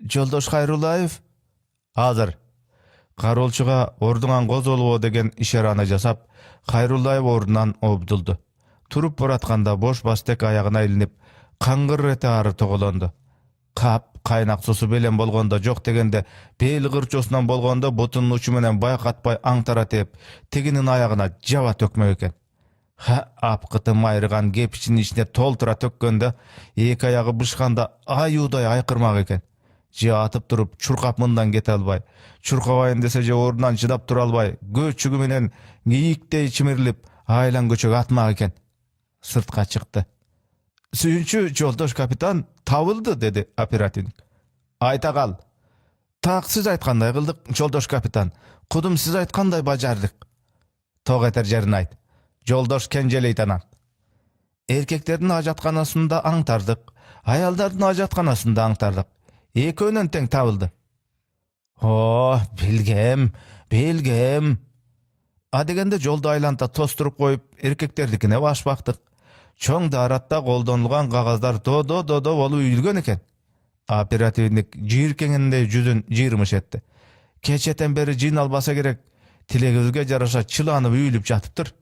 Joldoş Hayrullayev? Hazır. Garolçuga orduňan gozolup degen işarany jasap, Hayrullayev ordundan obduldu. Turup baratkanda boş bastek ayağına ilinip, kangır ete arı togolandı. Kap, kaynak susu belen bolgonda jok degende, bel gırçosundan bolgonda botunun uçu menen bayqatpay aňtara tep, teginin ayağına jaba tökmek eken. Ha, apkıtı mayrıgan gep için içine toltura tökkönde, eki ayağı bışkanda ayuday aykırmak eken. Же atıp durup çurkap mından kete albay. Çurkabayın dese je orundan çydap tura albay. Göçügü menen giyiktey çimirilip aylan göçög atmak eken. Sırtqa çıktı. Suyunçu joldoş kapitan tabıldı dedi operativnik. Ayta kal. Tak siz aytkanday kıldık joldoş kapitan. Kudum siz aytkanday bajardık. Toq eter jerini ayt. Joldoş Kenje leytenant. Erkeklerin hajatkanasında aňtardyk, ayaldardın hajatkanasında aňtardyk. Ekönün teň tabıldy. Oh, bilgem. Adegende jolda aylanta tosturup koyup erkekterdikine baş baktık. Çoň daratda goldanylgan gagazlar dodo bolup üýülgen eken. Operativnik jirkeňinde yüzün jirmiş etdi. Keçeten beri jin albasa gerek. Tilegözge jaraşa çylanyp üýülüp jatypdyr.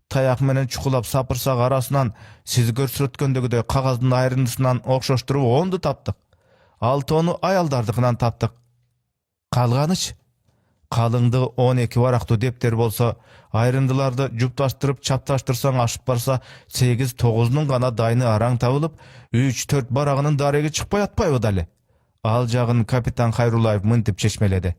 Tayak menen çukulap sapırsak arasынан siz görsüretkendegidey kagazdın ayrındısından okşoşturup ondu taptık. Altonu ayaldardıkынан taptık. Kalganıç. Kalındığı 12 varaklı depter bolsa, ayrındılarda juptaştırıp çaptaştırsan aşıp barsa 8-9'nun gana dayını araň tabılıp 3-4 baragının daregi çıkpay atpay odali. Al jagyn kapitan Hayrullaev mıntip çeşmeledi.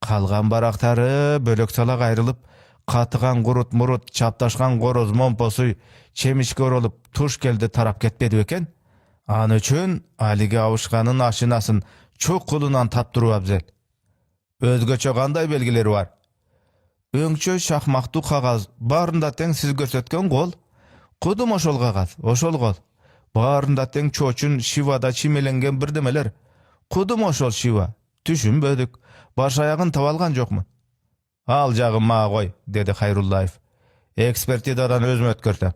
Kalgan baraktары bölök salak ayrılıp, katıgan gurut murut, çaptaşkan goroz momposuy, çemişke orolup tuş geldi tarap ketmedi eken. An üçün aligi avuşkanın aşınasın çok kulunan taptırı abzel. Özgöçe kanday belgileri var. Öňçö şahmaktu kagaz, barında teň siz görsetken gol. Kudum oşol kagaz, oşol gol. Barında teň çoçun şivada çimelengen birdemeler. Kudum oşol şiva. Düşünbödük. Baş ayagyn tabalgan jokmun. Al jagyn mağa koy, dedi Hayrullaev. Ekspertizadan özüm ötkürtem.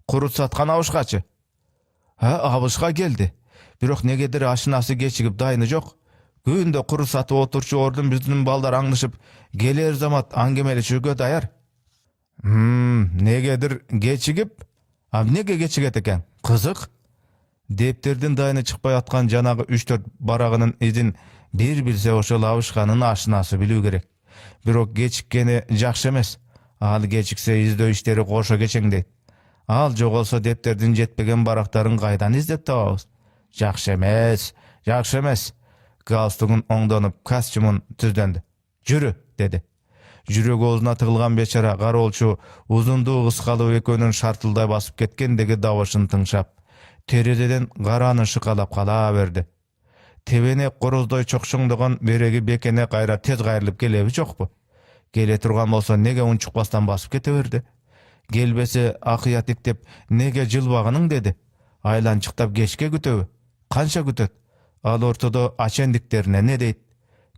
Kurut satkan avuşkaçı. Ha, avuşka geldi. Birok negedir aşınası geçigip dayını jok. Günde kuru satıp oturçu ordun bizim balдар aňlaşyp geler zamat angemeleşүүgө dayar. Negedir geçigip? Nege geçiget eken? Kızık. Depterden dayını çıkpay atkan janagı 3-4 baragının izin bir bilse oşol avuşkanın aşınası bilүү gerek. Birok geçikkeni jakşı emes. Al geçikse izlөө işleri koşa geçeň deyt. Al jogolsa depterden jetpegen baraktarın kaydan izlep tababız. Jakşı emes. Galstugun oňdanyp kostyumun tüzdendi. Jürü, dedi. Jürek ozuna tygylgan beçara garolçu uzunduğı kıskalı ekönün şartılday basıp ketkendegi dawaşyn tyňşap, terezeden garany şykalap kala berdi. Tebene korozdoy çokşoňdogan beregi bekene gayra tez gaýrylyp gelebi jokpu? Gele turgan bolsa nege unçukbastan basıp keteberdi? Gelbese akıyatik dep nege jylbagynyň dedi. Aylançyktap geçke gütöbü. Kança gütöt? Al ortada açendiklerine ne deyit?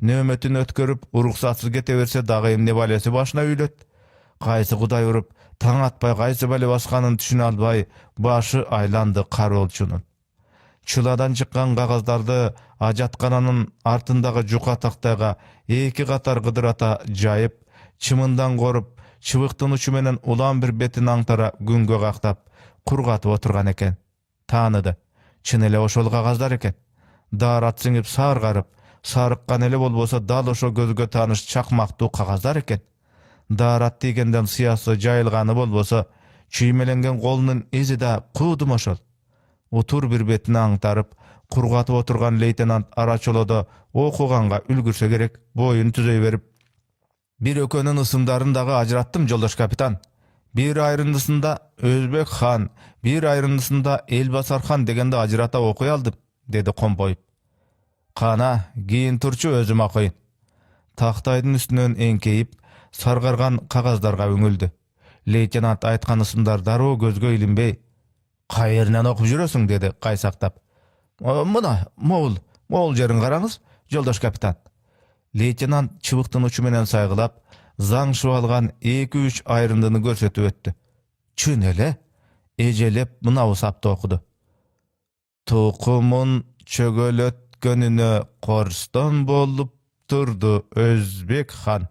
Nömetini ötkörüp uruksatsız keteberse dagı emne balesi başına üýlet. Gaýsy Hudaý urup taň atpay gaýsy bale baskanyn düşüne albay başı aylandy karolçunun. Çuladan çykkan gagazdardy ajatkananın artındagy juka taktayga 2 katar gıdırata jayıp, çymyndan gorup, çybıktın uçu menen ulan bir betin aňtara güngö gaktap, kurgatyp oturgan eken. Tanydy. Çyn ele oşol gagazdar eken. Darat siňip sargaryp, sarykkan ele bolbosa dal oşo gözgö tanyş çakmakdy kagazdar eken. Darat degenden syýasy jaýylgany bolbosa, çüýmelengen golunun izi de kudum oşol. Otur bir betini aňtaryp, kurgatyp oturgan leytenant araçoloda okuganga ülgürse gerek boyun tüzey berip, bir ökönün ısımdarındagy ajrattım joldaş kapitan. Bir ayrındısında Özbek Han, bir ayrındısında Elbasar Han degende ajrata okuy aldım, dedi kompoyup. Kana, giyin turçu özüm akoyun. Taktaydın üstünden enkeyip, sargargan kagazdarga öňüldi. Leytenant aytkan ısımdar daroo gözgö ilinbey. Kaýerden okup jürösüň, dedi gaýsaktap. Muna, moğul jerin garaňyz, joldaş kapitan. Leytenant çybıktyn uçu menen saýgylap, zaň şuwalgan 2-3 aýryndyny görsetip ötdi. Çün ele, ejelep muna sapda okudu. Tokumun çögöletgönüne korston bolup turdu Özbek Han.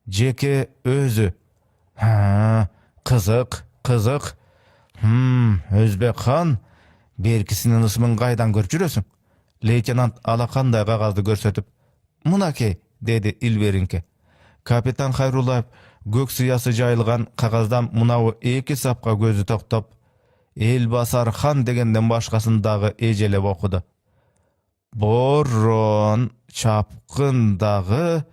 Jeke özü. Ha, kızık. Özbek Han, berkisinin ısmyn gaýdan görüp jürösüň? Leytenant alakanday gagazdy görsetip, "Munake," dedi ilberinke. Kapitan Hayrullaev gök syýasy jaýylgan kagazdan munawy 2 sapka gözü toktop, Elbasar Han degenden başgasyndagy ejelep okudy. Boron çapkındağı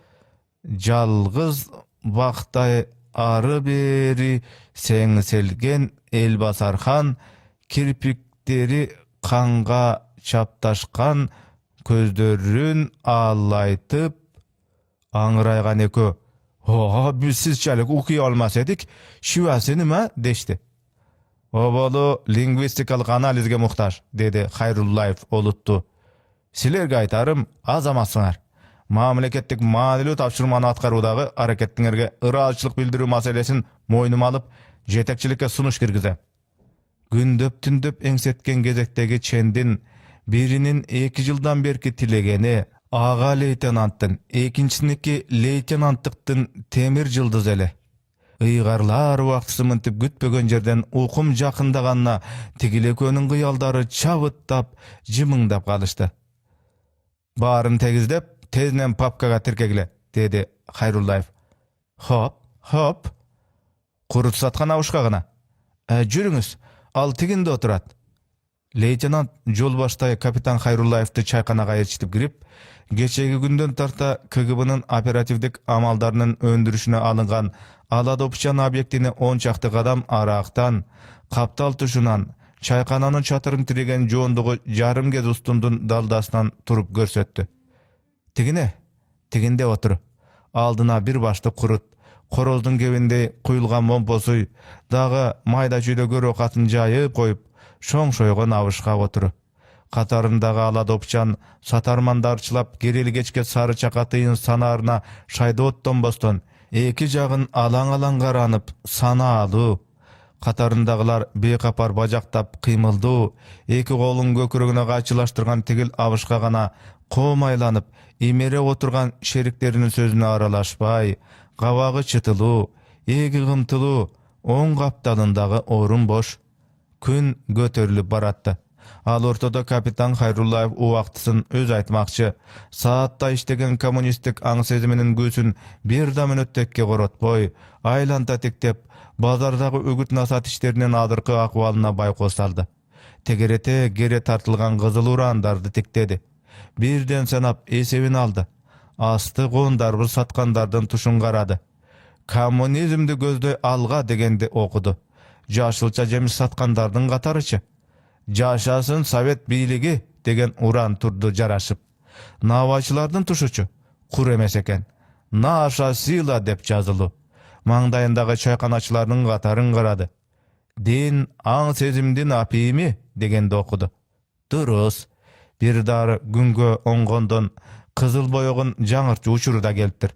жалгыз bakтай arı beri seňselgen Elbasarhan kirpikleri kanga çaptaşkan közlörün ağlaytıp aňyraygan eki. Biz sizçalik okuy almas edik, şüwasy nime deşdi. Obalı lingwistikalik analizge muhtaç, dedi Hayrullayev oluttu. Silerge aytarım, azamasyňar. Mamleketlik maadilүү tapşyrmany atgarudagy harekettiňerge ıraçylyk bildirүү maselesin moýnuma alyp, jetekçilikke sunuş kirgizem. Gündöp tündöp eňsetken gezektegi çendin birinin 2 ýyldan berki tilegeni aga leytenantdyn, ekinçisiniki leytenantlykdyn temir jyldız ele. Ýygarlar wagtysy myntyp gütbegen jerden ukum jakyndaganna tigilekönüň gyýaldary çabyttap, jymyňdap galyşdy. Baryn tegizlep, teznen papkaga tirkegile, dedi Hayrullayev. Hop. Kurut satkan awuşkagına. Jürüňiz, al tiginde oturat. Leytenant jolbaşday kapitan Hayrullaevdi çaykanaga erçitip girip, geçegi günden tarta KGB'nın operativdik amaldarynyň öndürüşüne alıngan Aladopçan obyektini 10 çakty gadam araktan, kaptal tuşunan, çaykananın çatırın tiregen joğundugu jarym gez ustundun daldasынан turup görsetdi. Tiginde otur. Aldyna bir başly kurut, korozdun gebinde kuyulgan momposuy, dağı mayda çüýde görök atyn jaýyp koyup, şoň-şoýgon awuşka otur. Katarındağı Aladopçan satarmandarçılap gerili geçke sarı çakatıyın sanaryna şayda otton boston, eki jagyn alaň-alaň garanyp sanaly. Katarındagılar beýkapar bajaktap kıymyldy. Eki golun göküregine gaçylaşdyrgan tigil awuşka gana komaýlanyp, imere oturgan şeriklerinin sözüne aralaşpay, gawagy çıtyly, egi gymtyly, oň gapdalyndagy orun boş. Gün göterilip baratdy. Al ortada kapitan Hayrullayev o wagtysyn öz aýtmakçy, saatda işlegen kommunistik aň seziminiň gösün bir da minuttekke gorotboy, aýlanta tiktep, bazardagy ögüt nasat işlerinden adyrky akwalyna baýkoz saldy. Tegerete gere tartylgan gyzyl urandardy tiktedi. Birden sanap esebini aldy. Asty gondarby satkandardan tuşun garady. Kommunizmdi gözдөй alga degendi okudu. Jaşylça jemis satkandardyň gatarıçy. Jaşasyn Sovet biyligi degen uran turdu jaraşyp. Nawaçylardyň tuşuçy kur emes eken. Naşa sila dep jazyly. Maňdaýyndagy çaýkanaçylaryň gataryn garady. Din aň sezimdin apymy degende okudu. Durus. Bir dary güngö oňgondan kızıl boýogyn jaňyrçy uçuru da gelipdir.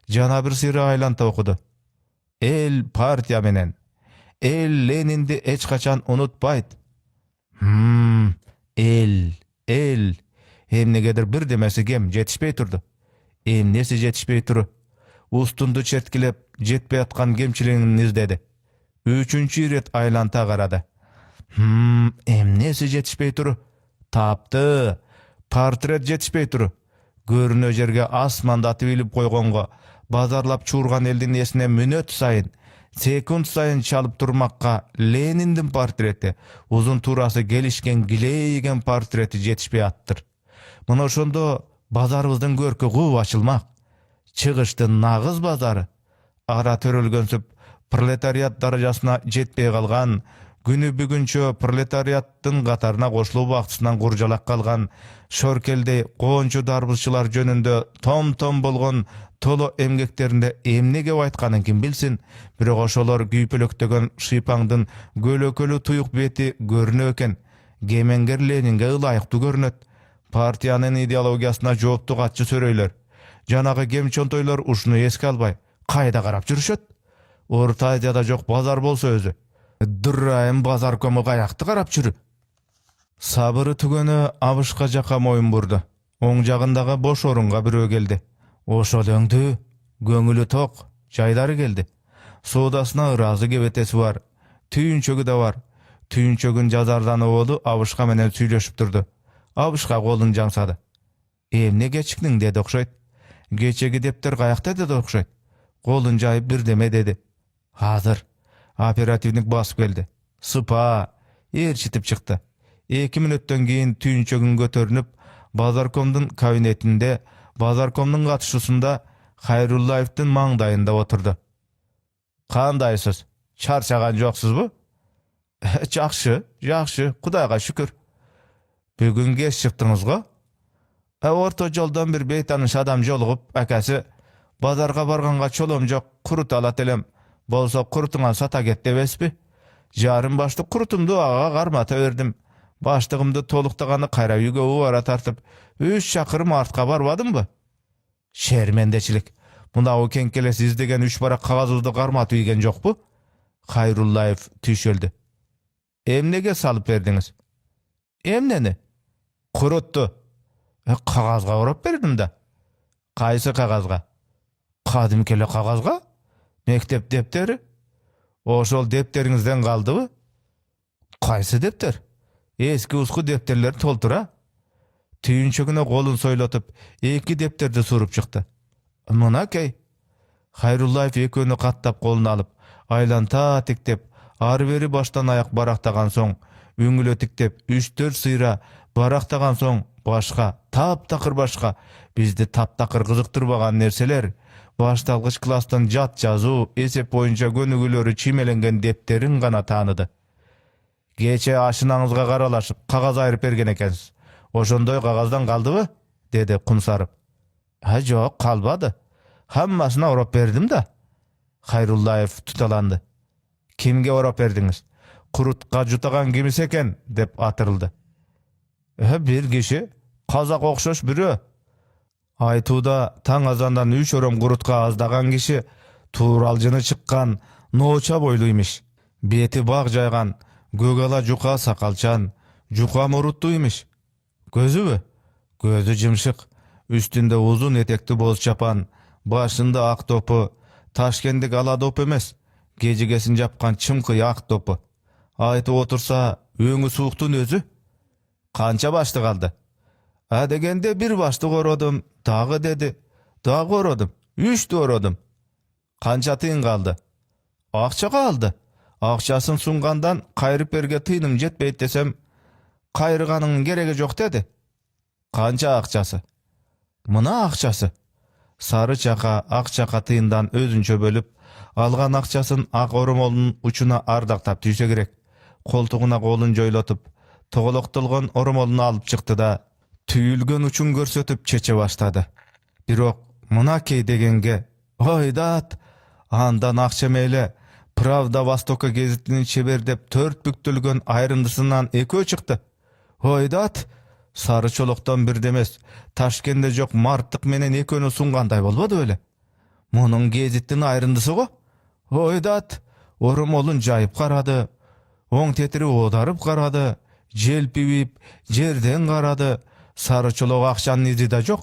Jana bir siri aýlanta okudu. El partiýa menen. El Lenindi hiç kaçan unutbayt. El. Hemnegedir bir demesi gem jetişpey turdu. Emnesi jetişpey turu. Ustundu çertkilep jetpey atkan gemçiliğini izdedi. 3-nji ret aýlanta garady. Emnesi jetişpey turu. Tapdı. Portret jetişpey turu. Görünö jerge asmanda atyp ilip koygonga, bazarlap çuurgan eldin esine minöt sayın, sekund sayın çalıp turmakka Lenindin portreti, uzun turası gelişken gileygen portreti jetişpey attır. Muna oşondo bazarыбыздын görkü gup açılmak. Çygyşdyn nagız bazary. Ara törölgönsüp proletariat darajasına jetpey kalgan, günü bugünçö proletariattın gatarına koşulup wagtysyndan gurjalak kalgan, şorkelde goňçu darbylçylar jönünde tom bolgon tolo emgeklerinde emnege aýtkanyň kim bilsin, birok oşolar güýpelöktegen şypaňdyn gölökölü tuyuk beti görünö eken, gemenger Leninge ýlaýykdy görünöt. Partiýanyň ideologiýasyna jogapdy gatçy söreýler. Janagy gemçontoýlar uşunu eski albay, kaýda garap jürüşet. Orta Aziýada jok bazar bolsa özü. Durraýym bazar kömü gaýakdy garap jürü. Sabyry tügeni awuşka jaka moýun burdy. Oň jagyndagy boş orunga birö geldi. Oşo döňdi, göňüli tok, jaýdary geldi. Sodasyna ırazy gebetesi var. Tüýünçögi de var. Tüýünçögün jazardan oğlu awuşka menen süýleşip durdy. Awuşka golun jaňsady. Emne geçikdiň dedi okşaýt. Geçegi depter gaýakda dedi okşaýt. Golun jaýyp bir deme dedi. Hazır. Operativnik basyp geldi. Sıpa erçitip çykdy. 2 minutdan keyin tüýünçögün götürünüp Bazarkomdun kabinetinde Bazarkomdun katışısında Hayrullaev'tin mağdayında oturdu. Kandaysız? Çarçagan joksuz bu? Жақшы, Kudayga şükür. Bugün geç çıktınız go? Orta joldan bir beytanış adam jolgup, akası, bazarga barganga çolom jok, kurut alat elem, bolsa kurutuna sata get debespi. Jarım başlık kurutumdu ağa garmata verdim. Başlığımdı toluktagany kayra yüge uvara tartıp, 3 çakırım artka barbadım mı? Şermendeçilik. Bunda o kenkelesi izdegen 3 barak kagazızdı garmatı yigen jok bu? Hayrullaev tüşöldü. Emnege salıp verdiniz? Emneni? Kuruttu. Kagazga urap berdim da. Kaysı kagazga? Kadimkele kagazga? Mektep depteri? Oşol depterinizden kaldı mı? Kaysı depter? Eski usku depterleri toltura. Tüyünçöküne kolun soylatıp 2 depterde surup çıktı. Mına key. Hayrullaev ekönü kattap kolunu alıp aylanta tiktep ары beri baştan ayak baraktagan soň üňüle tiktep 3-4 sıyra baraktagan soň başka taptakır başka bizdi taptakır kızıktırbagan nerseler baştalgıç klastan jat жазуу esep boyunca gönügülörü çimelengen depterin gana tanıdı. Geçe aşınağınızga karalaşıp kagaz ayırıp bergen ekensiz. Oşondoy kagazdan kaldı dedi kumsarıp. Ha jok, kalbady. Hammasına urap berdim da. Hayrullaev tutalandı. Kimge urap berdiňiz? Kurutga jutagan kimis eken dep atyryldy. Bir kişi, kazak okşoş biri. Aytuda taň azandan 3 orom kurutga azdagan kişi tuuraljyny çykkan, noça boyluymuş. Beti bak jaygan, gögala juka sakalçan, juka moruttuymuş. Gözü Gözü jymşyk, üstünde uzun etekli boz çapan, başında ak topu, Taşkendik ala dopu emes, gecigesin japkan çymky ak topu. Aytyp otursa, öňü suuktun özü. Kança başlı kaldı? Degende bir başlı korodum, dağı dedi. Dağı korodum, 3 korodum. Kança tıyın kaldı? Akça kaldı. Akçasın sungandan kayırıp berge tıyınım jetbeyt desem, kayrıganın geregi jok dedi. Kança akçası? Mına akçası. Sarı çaka, ak çaka tıyından özünçö bölüp, algan akçasın ak oromolunun uçuna ardaktap tüyse gerek. Koltuğuna kolun joylatıp, toğoloktolgon oromolunu alıp çıktı da, tüyülgön uçun görsötüp çeçe başladı. Birok, mına key degenge, oydat, andan akça meyle, Pravda Vostoka gezetinin çeberdep 4 büktülgön ayrındısından ekö çıktı. Oydat, sarı çoloktan bir demes, Taşkende jok marttık menen ekönü sunganday bolbady öyle. Munun gezetinin ayrındısı go. Oydat, oromolun jayıp karady, oň tetiri odarıp karady, jelpibip, jerden karady, sarı çolok akçanın izi da jok.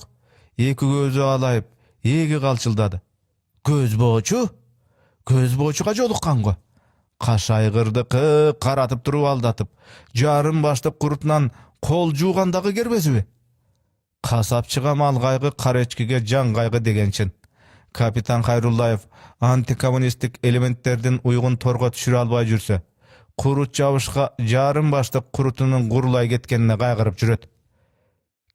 Eki gözü alayıp, egi kalçıldady. Göz boçu? Göz boçuga jolukkan go. Kaş aygırdı karatıp turup aldatıp, jarım başlık kurutnan kol juğandağı gerbesibi. Kasapçıga mal kaygı, kareçkiге can kaygı degençin. Kapitan Hayrullaev antikommunistik elementlerden uygun torga düşüre albay jürse, kurut jabışka jarım başlık kurutunun gurulay ketkenine kaygırıp jüret.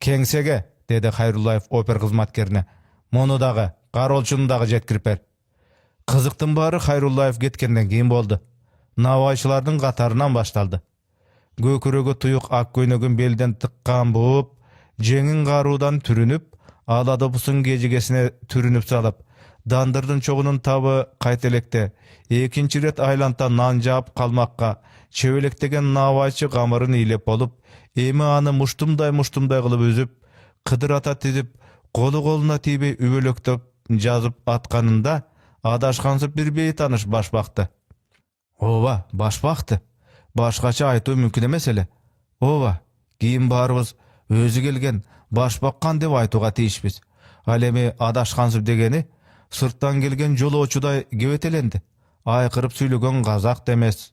Kengsege, dedi Hayrullaev oper kızmatkerine, monu dağı, karolçunu dağı jetkirip ber. Kızıktın bari Hayrullaev getkenden keyin boldu. Navaýçylardyn katarынан baştaldı. Gökürögü tuyuk ak köynөгün belden tıkkan boğup, jeňin garudan türünüp, aladopusun gejigesine türünüp salıp, dandırdın çoğunun tabı kaytelekte, ekinci ret aylanta nan jaap kalmakka, çevelектegen navaýçy gamırın ilep bolup, emi anı muştumday kılıp üzüp, kıdır ata tizip, kolu koluna tibi übölöktöp жазıp atkanında, adaşkansıp bir beytanış başbaktı. Ova, başbaktı. Başkaça aytуу mümkün emes ele. Ova, kийин barыбыз özü gelgen başbakkan dep aytууga тийишпиz. Al emi adaşkansıp degeni sırttan gelgen joloçuday gebetelendi. Aykırıp süйлөгөн kazak demes,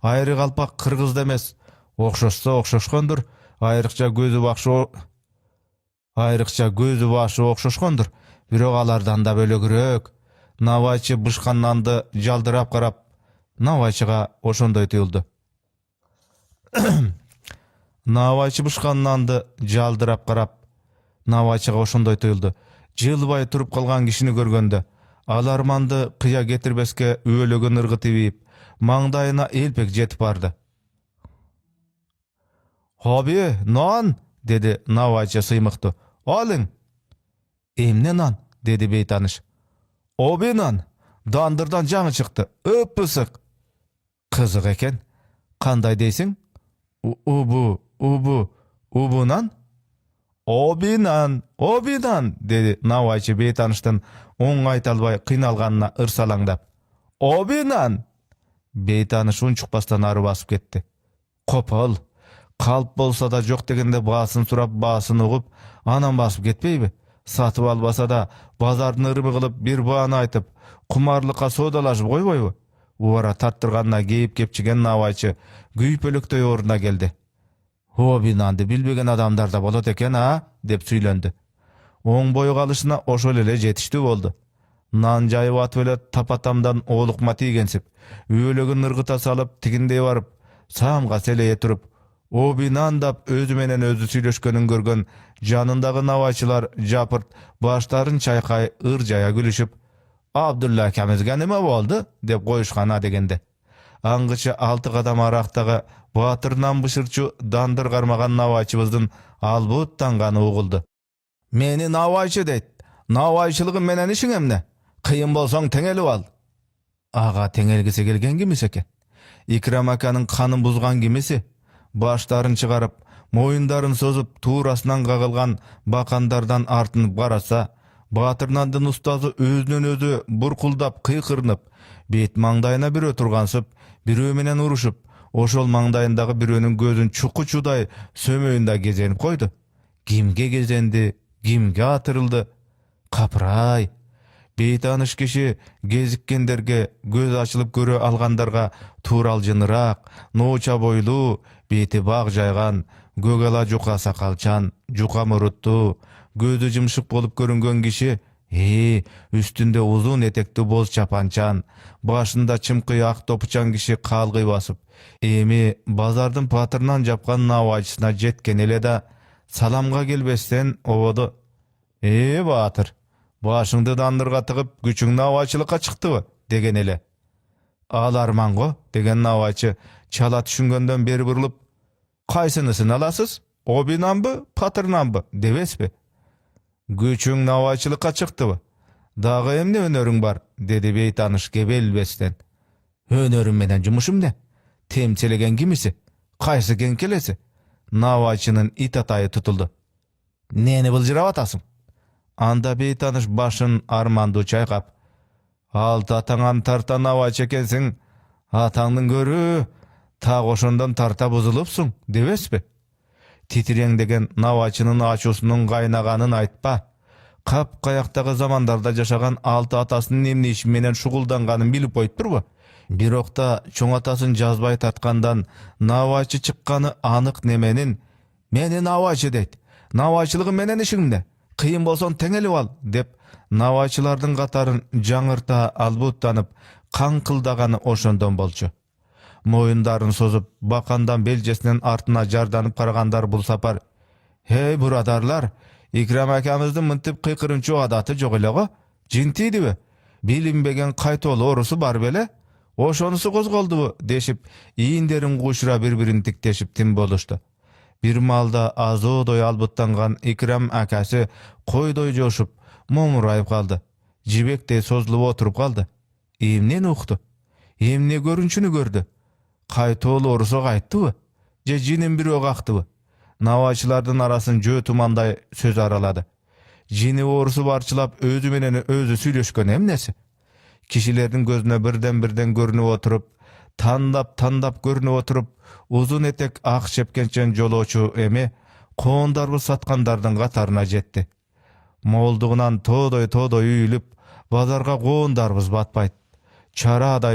ayrı kalpak kırgız demes. Okşoşsa okşoşkondur, ayrıkça gözü başı okşoşkondur. Birok alardan da bölөгүрөөк. Navaýçy bışkanlandı, jaldırap karap, navaýçyga oşondoy tuyuldu. Navaýçy bışkanlandı, jaldırap karap, Nawajçyga oşondoy tuyuldy. Jylbay turup kalgan kişini görgende al armandy kıya getirbeske öölegen ırgıty biýip maňdaýyna elpek jetip bardy. "Hobi, nan!" dedi Nawajçy syymykdy. "Alyň." "Emne nan?" dedi beýtanyş. "Obi nan, dandyrdan jaňy çykdy, öpüsik." "Kyzyk eken. Kanday deýsiň?" "Ubu nan?" Obinan, dedi Nawajçy beýtanışdan oň aýtalbay kynalganyna ırsalaňdap. "Obinan!" Beýtanyş unçukbastan ary basyp ketdi. "Kopal, kalp bolsa da jok degende basyn surap basyn ugup, anan basyp ketpeýbi? Satyp albasa da bazardan ırmy kılıp bir bana aýtyp, kumarlykka sodalaşyp goýboýby?" Uwara tarttyrganyna geyip kepçigen Nawajçy güýpelekdeý oruna geldi. "Hobinandy bilbegen adamlar da bolat eken ha?" dep süýlendi. Oň boýu galyşyna oşol ele jetişdi boldy. Nan jaýyp atyp ele tapatamdan olukma tiýgensip, öölegen ırgıta salyp tigindey baryp, samga seleýe turup, "Obinan" dap özü menen özü süýleşgeniň görgen janyndagy Nawajçylar japyrt başlaryn çaýkay yrjaýa gülüşip, "Abdulla akamyzga nime boldy?" dep goýuşgana degende. Aňgyça 6 gadam arakdagy Batyrnan bışyrçy dandyr garmagan Nawajçybyzdyn albuttan gany uguldy. "Meni Nawajçy deyt. Nawajçylygym menen işiň emne? Kıyın bolsaň teňelip al." Aga teňelgisi gelgen kimisi eken? Ikram akanyň kanyn buzgan kimisi? Başlaryn çygaryp, moýundaryn sozup tuurasyndan gagylgan bakandardan artynyp garasa, Batyrnandyn ustazy özünden özü burkuldap kıykırnyp, beýt maňdaýyna bir oturgansyp, birөө menen uruşup, oşol maňdaýyndagy biröөнүň gözün çukuçuday sömöýünde gezenip koydu. Kimge gezendi, kimge atyryldy? Kapıray. Beýtanyş kişi gezikkenderge, göz açılıp görü algandarga tuuraljynyrak, noça boýlu, beýti bag jaýgan, gögala juka sakalçan, juka muruttu, gözü jymşyk bolup görüngen kişi, üstünde uzun etekli boz çapançan, başında çymky ak topuçan kişi kalgy basyp, emi bazardyn patyrnan japkan Nawajçysyna jetken ele da salamga gelbesden obodu. Batyr, başyňdy dandyrga tygyp güçüň Nawajçylykka çykdyby?" degen ele. "Al armango" degen Nawajçy çala düşüngenden beri burulyp, "Kaýsynysyny alasyz? Obinanby, patyrnanby?" debespi? "Güçüň Nawajçylykka çykdyby? Dagy emne öneriň bar?" dedi beýtanyş gebelbesden. "Önerim menen jumuşym ne? Temselegen kimisi? Kaýsy gen kelesi?" Nawajçynyň it ataýy tutuldy. "Neni byljyrap atasyň?" Anda beýtanyş başyn armandy çaýkap, "Alt ataňam tarta Nawajçy ekensiň, ataňdyň görü, ta oşondan tarta buzulupsyň" debespi? Titirengdegen Nawajçynyň açusynyň gaýnaganyn aýtpa. Kap-kayakdagy zamandarda jaşagan 6 atasynyň emne işi menen şuguldanganyn bilip goýupdurby? Bir okta çoň atasyn jazbay tatkandan Nawajçy çykkany anyk nemenin, "Meni Nawajçy deyt. Nawajçylygym menen işiňde. Kıyın bolsaň teňelip al" dep Nawajçylardyň gataryn jaňyrta albuttanyp kaňkyldagany oşondan bolçu. Moýundaryn sozup bakandan beljesinden artyna jardanyp karagandar bul sapar, "Hey buradarlar, Ikram akamyzdyn mıntyp kıykırınçy adaty jok ele-go. Jintidibi? Bilinbegen kaýtolu orusy bar bele? Oşonusy gozgolduby?" deşip iýinderin guşura bir-birini tikteşip tim boluşdy. Bir malda azodoy albuttangan Ikram akasy koýdoy joşup momuraýyp kaldy. Jibekde sozulup oturup kaldy. Emne ukdy? Emne görünçüni gördü? Kaýtolu orusy gaýtdyby? Je jinin biri gakdyby? Nawajçylardyň arasyn jö tumanday söz aralady. Jini orusu barçylap özü menen özü süýleşgen emnesi? Kişilerden gözüne birden görünüp oturup, tandap görünüp oturup, uzun etek ak şepkençen joloçu emi koondarby satkandardyň gatarına jetdi. Moldugunan todoy üýülüp, bazarga koondarbız batpaýt.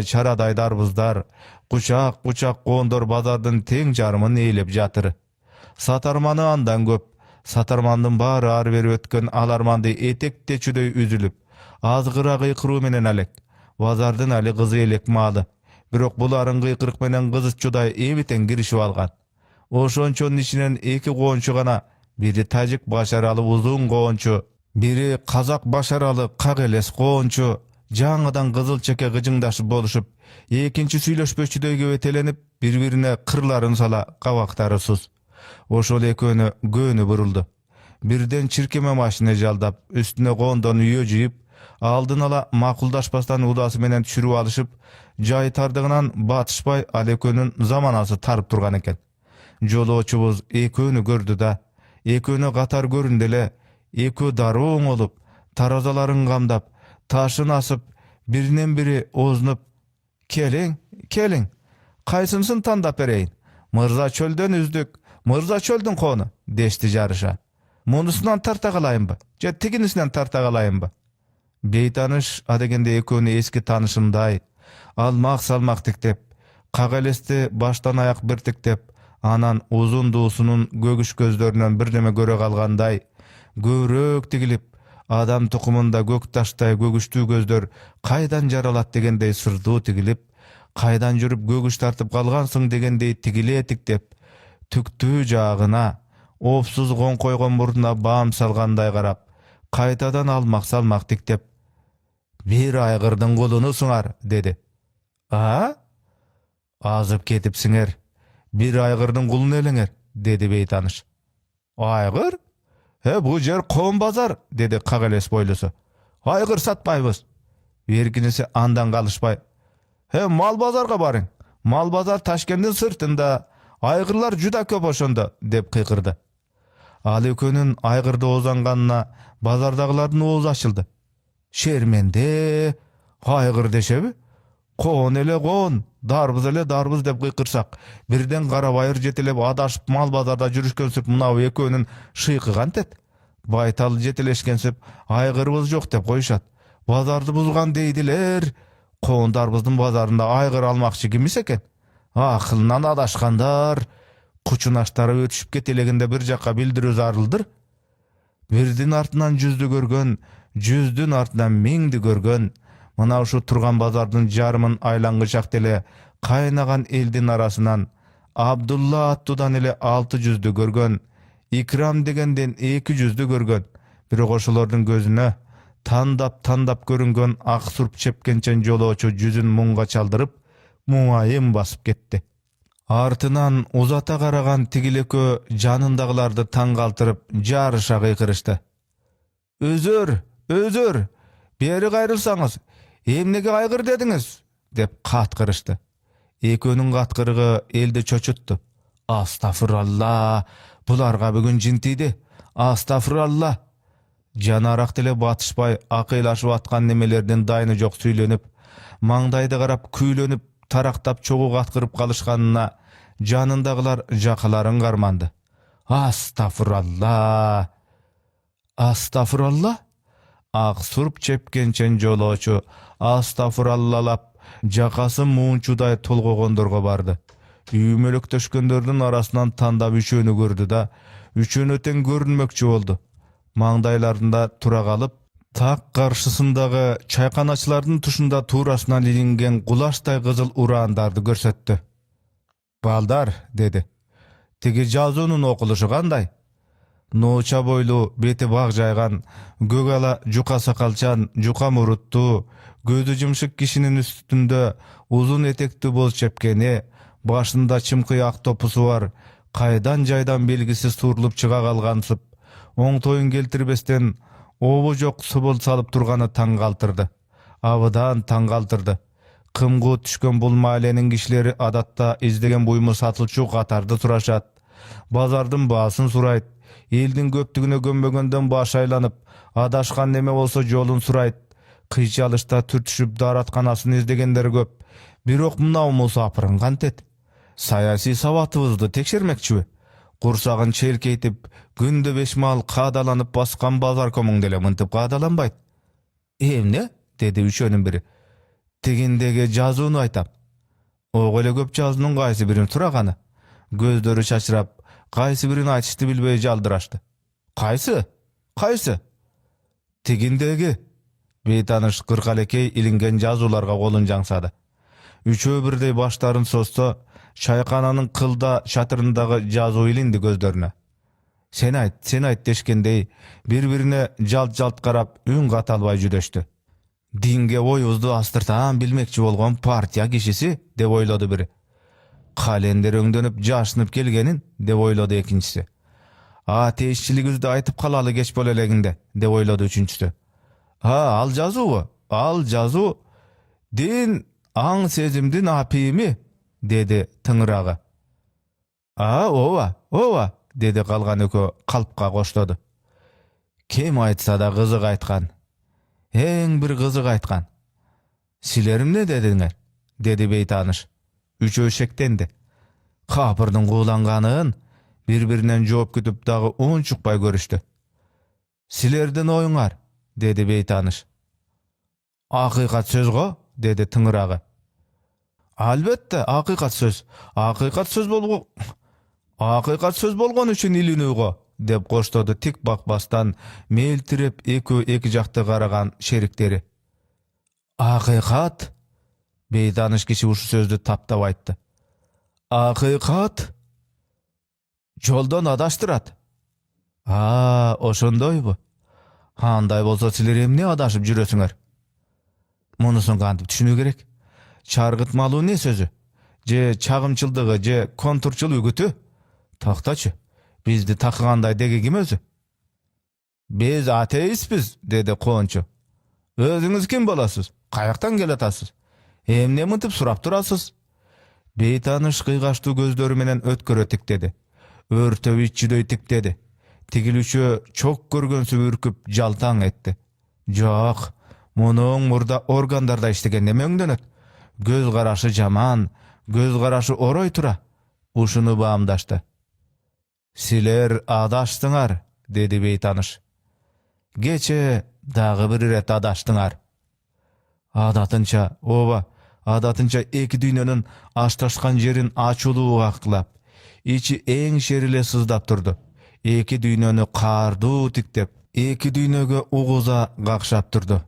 Çaraday darbızlar, kuçak koondor bazardyn teň jarmyny eýlep jatyr. Satarmany andan köp, satarmandyn bary ar berip ötken alarmandy etekde çüdöy üzülüp, azgyra gıykıry menen alek. Bazardyn ali gyzy elek maly. Birok bularyň gıykırık menen gyzy çuday ebiten girişip algan. Oşonçonun içinen eki goňçu gana Biri tajik başaralı uzun goğunçu, biri kazak başaralı kageles goğunçu, жаңыдан kızıl çeke gıcıngdaşıp boluşup, ekinci süйлöşpöçüдөйgө betelenip, birbirine kırların sala kabaktары sus. Oşol ekönü göğünü buruldu. Birden çirkeme maşine jaldap, üstüne gondon üyö jıyıp, aldın ala makuldaşpastan udası menen çürüp alışıp, jay tardığынан batışpay al ekönün zamanası tarıp turgan eken. Joloçubuz ekönü gördü da, ekönü katar göründele, ekö darıoň olup, tarazalaryň gamdap, taşyn asıp, birinen biri ozunup, "Keliň, keliň, kaysınsın tandap bereyin. Mırza çölden üzdük, mırza çöldün konu," deşti jarışa. "Munusundan tarta galayınba, je tiginisinden tarta galayınba?" Beytanış adegende ekönü eski tanışımday, almak salmak tiktep, kagelesti baştan ayak bir tiktep, anan uzun duusunun gögüş gözlöründen birdeme göre kalganday, görök tigilip, adam tukumunda gök taştay gögüştүү gözдөр kaydan jaralat degendey sırdуу tigilip, kaydan jürüp gögüş tartıp kalgansың degendey tigile tiktep, tüktүү jagına, opsuz gon koygon murduna baam salganday karap, kaytadan almak salmak tiktep, "Bir aygırdın kulunu sunar," dedi. "A? Azıp ketipsiňer. Bir aygırdın kulunu eleňer," dedi beytanış. "Aygır? He, bu jer koň bazar," dedi kageles boylusu. "Aygır satmaýbys." Berkinisi andan kalışpay, "He, mal bazarga baryň. Mal bazar Taşkentin sırtında, aygırlar juda köp oşonda," dep kıykırdı. Al ekönün aygırda ozanganına bazardagılardın oğuzu açıldı. "Şermende, aygır deşebi? Koň ele koň, darbız ele darbız," dep kıykırsak, birden karabayır jetelep adaşıp mal bazarda jürüşkensip munaw ekönün şıйkыgan tet. Baytal jeteleşkensip, "Aygırыбыз jok," dep koýuşat. "Bazardy buzgan deydiler. Koň darbızdın bazarında aygır almakçı kimis eken? Akılынан adaşkandar." Kuçunaştары ötüşüp keteleginde bir jaka bildirүү zaryldyr. Birdin artынан жүздü görgön, жүздün artынан meňdi görgön, mına şu turgan bazardın jarymyn aýlangıçak dele kaynagan eldin arasынан Abdulla attudan ele 600'dü görgön, İkram degenden 200'dü görgön. Bir goşulardın gözüne tandap görüngön ak surp çepkençen joloçu yüzün muňga çaldırıp, muňayym basıp ketdi. Artınan uzata karagan tigilekö janındagılарды taň galtyrıp jarışa gıykırışdy. "Özür, özür, beri gaýrylsaňyz, emnege aýgyr dediňiz?" dep katkırışdy. Ekönüň katkırıgy elde çoçutdu. "Astagfirullah, bularga bugün jintidi. Astagfirullah." Janarak dile batışpay akıylaşıp atkan nemelerden daýny jok süýlenip, maňdaýdy garap küýlenip, taraktap çoğu katkırıp kalışkanına janındagylar jakalaryn garmandy. "Astagfirullah, astagfirullah." Ak surp çepkençen joloçu astagfirullalap jakasy muňçuday tolgogondorgo bardy. Üýmelekdeşkenlerdiň arasынан tandap üçöni gördü da, üçöni teň görünmekçi boldu. Maňdaýlarynda tura galyp, tak karşısındagy çaýkanaçylaryň tuşunda turasынан ilingen gulaşday gyzyl urandardy görsetdi. "Baldar," dedi. "Tigi jazunyň okuluşy kanday?" Noça boylu, beti bag jaygan, gögala juka sakalçan, juka muruttu, gözü jymşyk kişinin üstünde uzun etekli boz çepkeni, başında çymky ak topusu var, kaydan jaydan belgisiz turulup çıga kalgansıp, oň toyun keltirbesden obu jok subul salıp turgany taň galtyrdy. Abydan taň galtyrdy. Kımgu düşkön bul mahallenin kişileri adatta izlegen buyumu satılçu katarda turaşat. Bazardın baasın surayt. Eldin köptügüne gömbögönden baş aylanıp, adaşkan neme olsa jolun surayt. Kıyçı alışta türtüşüp daratkanasın izlegenleri köp. Birok mınav musapırın kantet. Sayasi savatыбызды tekşermekçi. Kursagın çelkeytip, günde 5 mal kadalanıp baskan bazar komung dele mıntıp kadalanbayt. "Emne?" dedi üçönün biri. "Tegindege jazuny aytam." "Ogele köp jazunyň gaýsy birini turagany?" Gözleri çaçırap, gaýsy birini aýtışdy bilbey jaldyraşdy. "Gaýsy? Gaýsy?" "Tegindegi." Beytanış kırkalekey ilingen jazularga golun jaňsady. Üçö birdey başlaryn sossa, çaýkananyň kılda çatyryndagy jazu ilindi gözlerine. sen ayt dешкендей bir-birine jalt karap ün katalbay jüdeşdi. Dinge oyuzdu astırtan bilmekçi bolgon partiya kişisi dep oylady biri. Kalender öňdenip jaşynyp gelgenin dep oylady ekinçisi. Ateşçiligizde aytıp kalaly geç boleleginde dep oylady üçünçüsü. Al jazu. Din aň sezimdin apymy dedi tıngırağı. Ova dedi kalgan ökö kalpka koşladı. Kim aytsa da kızık aytkan. Eň bir kızık aytkan. Silerim ne dediňer? Dedi beytanış. Üçö şektendi. Kapırdyň kuğlanganyn bir-birinden jogap kütüp dagy unçukpay görüşdi. Silerden oýuňar, dedi beytanış. Hakykat söz go, dedi tıngırağı. Albatta, hakykat söz. Hakykat söz bolgon üçin ilinügo, dep goşlady tik bakbastan meltirep iki jakta garagan şerikteri. Hakykat? Beytanış kişi uşu sözdü taptap aytdy. Hakykat? Joldan adaştyrat. Oşondoybu. Handay bolsa siler emne adaşyp jüresiňer? Munusun kantyp düşünүү gerek. Çargıtmaluu ne sözü? Je çagımçıldygy, je konturçul ügütü? Taktaçı. Bizdi takıganday dege kim özü? Biz ateistpiz, dedi konçu. Özüňiz kim bolasız? Kayaktan gelatasız? Emne mıntıp surap turasız? Beytanış kıygaçtı gözleri menen ötkörö tiktedi. Örtöp iççidöy tiktedi. Tigilüşü çok görgönsü ürküp jaltaň etdi. Jok, munuň murda organdarda işlegen neme öňdenет? Göz garaşı jaman, göz garaşı oroy tura. Uşunu bağımdaştı. Siler adaştıňar, dedi beytanış. Geçe dağı bir ret adaştıňar. Adatınça eki dünyanın aştaşkan jerin açuluğu aklap, içi eň şerile sızdap turdu. Eki dünyanı kardu tiktep, eki dünyaga uguza gakşap turdu.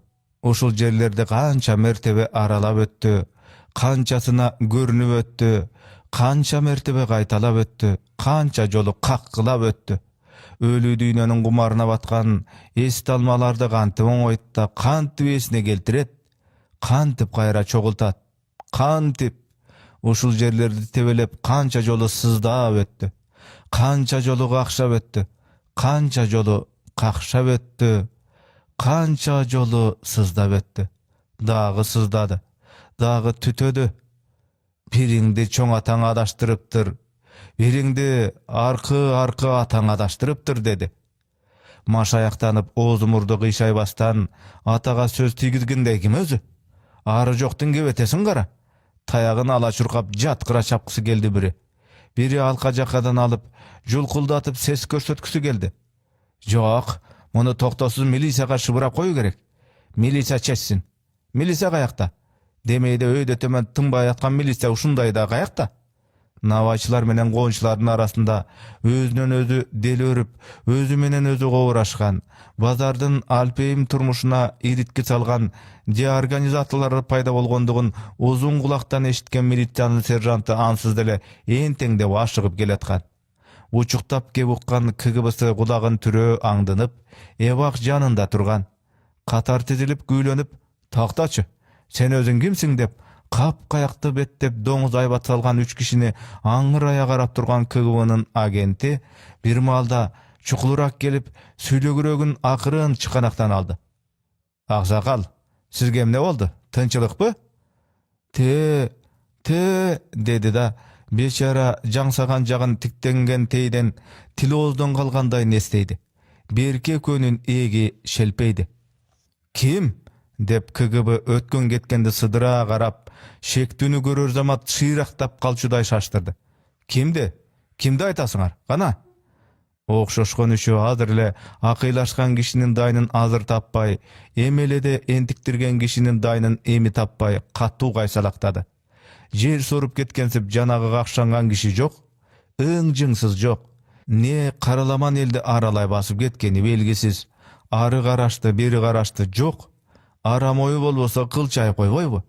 Uşul jerlerde kança mertebe aralap öttü, kançasına görünüp öttü, kança mertebe kaytalap öttü, kança jolu kakkılap öttü. Ölü dünyanın kumarına batkan esit almalarda kantyp oňoýtda kantyp esine geltiret, kantyp kayra çogultat, kantyp uşul jerlerdi tebelep kança jolu sızdap öttü, kança jolu kakşap öttü, kança jolu kakşap öttü, kança jolu sızdap öttü. Dağı sızdady, dağı tütödü. Biriňdi çoň ataň adaşdyrypdyr, biriňdi arky ataň adaşdyrypdyr, dedi. Maşayaktanyp ozumurdy gıyşaýbastan ataga söz tigizginde kim özü? Ary jokdun gebetesiň gara. Tayagyny ala çurkap jatkıra çapkysy geldi biri. Biri alka jakadan alıp julkuldatyp ses körsötküsü geldi. Jok, muny toktosuz milisiýaga şıbırap koyu gerek. Milisiýa çetsin. Milisiýa kayakta? Demeyde öýde tömen tınbay atkan milisiýa uşunday da kayakta? Navaçylar menen goňçularyň arasında özünden özü deli örüp, özü menen özü gowuraşgan, bazardyn alpeyim turmuşuna iritki salgan je organizatorlar payda bolgondugun uzun kulaktan eşitken milisiýanyň serjanty ansyz dele enteň dep aşygyp geletgan. Uçuktap kep ukkan KGB'si kulagyn türö aňdanyp, ebak janynda turgan. Katar tizilip güýlenip, "Taktaçy, sen özüň kimsiň?" dep kap kayakta bettep doňuz aybat salgan 3 kişini aňyraya garap turgan KGB'nın agenti bir malda çukulurak gelip süýlegürögün akıryn çıkanaktan aldı. "Aksakal, sizge emne boldy? Tynçylykpy?" Te dedi da beçara jaňsagan jagyn tiktengen teýden tilozdan kalganday nesteydi. Berke könün egi şelpeydi. "Kim?" dep KGB ötken getkendi sıdıra garap, şektünü görür zamat şyraktap kalçuday şaştırdı. "Kimdi? Kimdi aytasyňar? Gana?" Okşoşkon üçü hazır ile akıylaşkan kişinin daýnyn azır tappay, emelede entiktirgen kişinin daýnyn emi tappay kattu gaýsalaktady. Jer sorup ketkensip janagı kakşangan kişi jok, ıň-jyňsyz jok. Ne karalaman elde aralay basıp ketkeni belgisiz. Arı garaşdy, beri garaşdy jok. Aramoyu bolbosa kılçay koyboybu.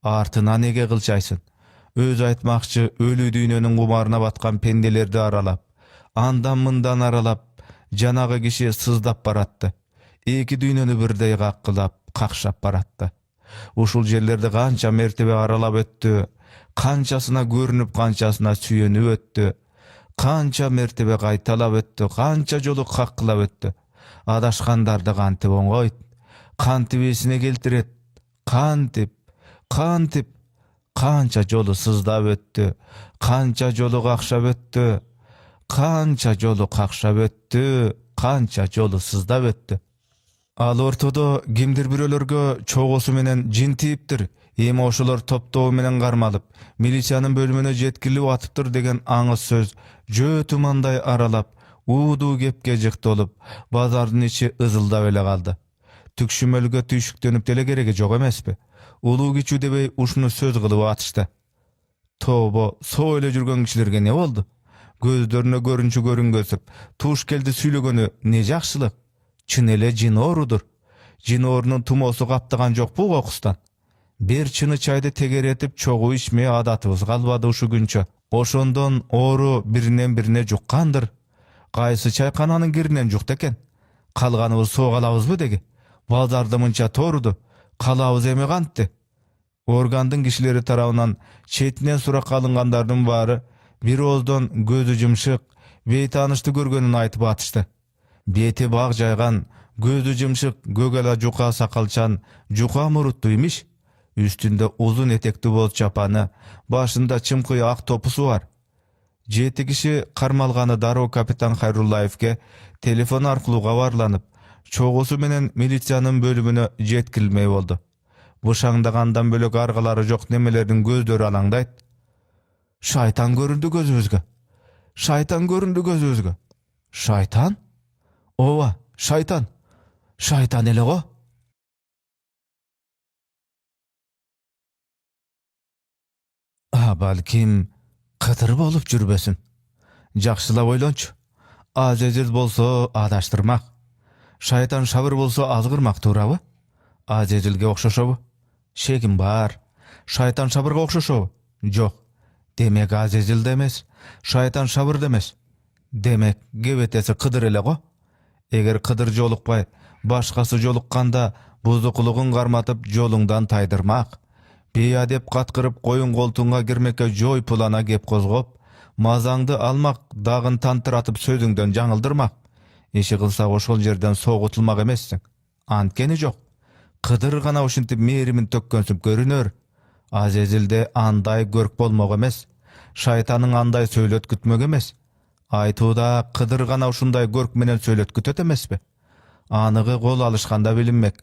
Artyna nege kılçaysın? Öz aytmakçı ölü dünyanın kumarına batkan pendelerdi aralap, andan mından aralap, Janagy kişi sızdap baratdy. Iki düýneni birdej gakkylap, kakşap baratdy. Uşul jerlerde kança mertebe aralap öttü, kançasyna görünüp kançasyna süýenip öttü, kança mertebe gaýtalap öttü, kança jolu kakkylap öttü. Adaşkandardy kantyp oňgoýt, kantyp esine geltiret, kantyp, kança jolu sızdap öttü, kança jolu kakşap öttü, kança jolu kakşap öttü, kança jolu sızdap öttü. Al ortada kimdir birölerge çoğusu menen jin tiipdir. Emi oşular toptow menen garmalyp, milisiýanyň bölümüne jetkilip atypdyr degen aňyz söz jötümanday aralap, udu gepke jykdy olup, bazardyn içi ızıldap ele galdy. Tükşümelge tüýşükdenip dele geregi jok emespi? Ulu kiçü debey uşunu söz kılıp atıştı. Toba, so ele jürgen kişilerge ne boldy? Gözlerine görünçü görüngösüp, tuş geldi süýlegeni ne jakşylyk? Çyn ele jin orudur. Jin orunun tumosu kaptıgan jok bu kokustan. Bir çyny çaydy teger etip çoğu içmeye adatybız galbady uşu günçe. Oşondan oru birinden birine jukkandyr. Gaýsy çaykananyň girinden jukdy eken. Kalganybız soğalabızbı degi. Bazarda mınça torudu. Kalabız eme gantdy. Organdyň kişileri tarabынан çetinden surak alıngandardyň bary bir ozdan gözü jymşyk, beýtanışdy görgenini aýtyp atışdy. Beti bağ jaygan, gözü jymşyk, gögela juka sakalçan, juka muruttu imiş. Üstünde uzun etekli boz çapany, başında çymkyy ak topusu var. 7 kişi karmalgany daroo kapitan Hayrullaevke telefon arkulu gabarlanyp, çoğusu menen milisiýanyň bölümüne jetkilmey boldy. Bu şaňdagandan bölek argalary jok nemelerden gözleri alaňdaýt. Şaytan göründü gözümüzge. Şaytan göründü gözümüzge. Şaytan? Ova, şaytan. Şaytan ele go. Balkim Kıtır bolup jürbesin. Jakşylap oýlançy. Azezil bolsa adaşdyrmak. Şaytan şabyr bolsa azgyrmak turaby. Azezilge okşaşaby. Şegim bar. Şaytan şabyrga okşaşaby. Jok. Demek azezil demes. Şaytan şabyr demes. Demek gebetesi Kıdır ele go. Eger Kıdır jolukpay, başkası jolukkanda buzuklugyň garmatyp joluňdan taýdyrmak. Beýadep gatkyryp koyun koltuğuna girmekке joy pulana gep kozgop, mazaňdy almak, dagyn tantyratyp sözüňden jaňyldyrmak. Eşi kılsa oşol jerden soğutulmak emessiň. Antkeni jok. Kıdır gana uşintip merimin tökkönsüp görünör. Azezilde anday görk bolmak emes. Şaytanyň anday söýletkütmek emes. Aýtuda Kıdır gana uşunday görk menen söýletkütet emespi? Anygy gol alışkanda bilinmek.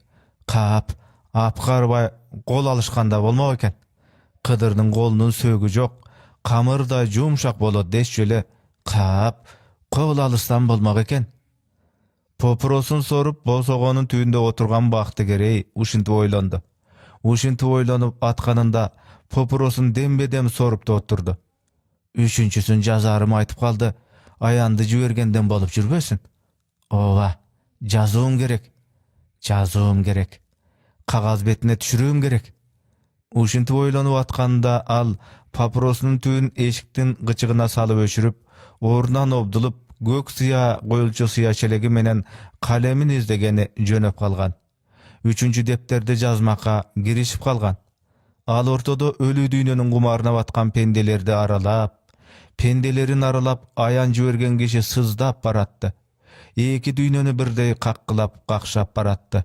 Kap, apgarbay gol alışkanda bolmak eken. Kıdırnyň golunun söýgü jok. Kamyrda jumşak bolot deşjele. Kap, gol alışsan bolmak eken. Poprosun sorup bosogonun tüýünde oturgan bakty gerey uşintip oýlandy. Uşintip oýlanyp atkanynda Poprosun dembedem sorup da oturdu. Üçüncüsün jazarym aýtyp kaldy. Ayandy jübergenden bolup jürbesin. Ova, jazuum gerek. Jazuum gerek. Kagaz betine düşürüüm gerek. Uşintip oýlanyp atkanda al paprosunun tüýün eşikden gıçygyna salyp öşürüp, orundan obdulup gök suya goýulçy suya çelegi menen kalemin izlegeni jönöp kalgan. Üçüncü depterde jazmaka girişip kalgan. Al ortada ölü düýneniň gumaryna batkan pendelerdi aralap, pendelerin aralap ayan jübergen kişi sızdap baratdy. Eki düýneni birdej kakkylap, kakşap baratdy.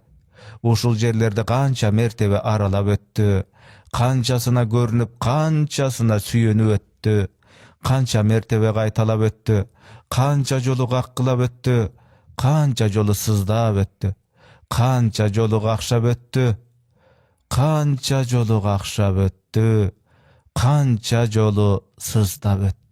Uşul jerlerde kança mertebe aralap öttü, kançasyna görünüp, kançasyna süýenip öttü, kança mertebe gaýtalap öttü, kança jolu gakkylap öttü, kança jolu sızdap öttü, kança jolu kakşap öttü, kança jolu kakşap öttü, kança jolu sızdap öttü.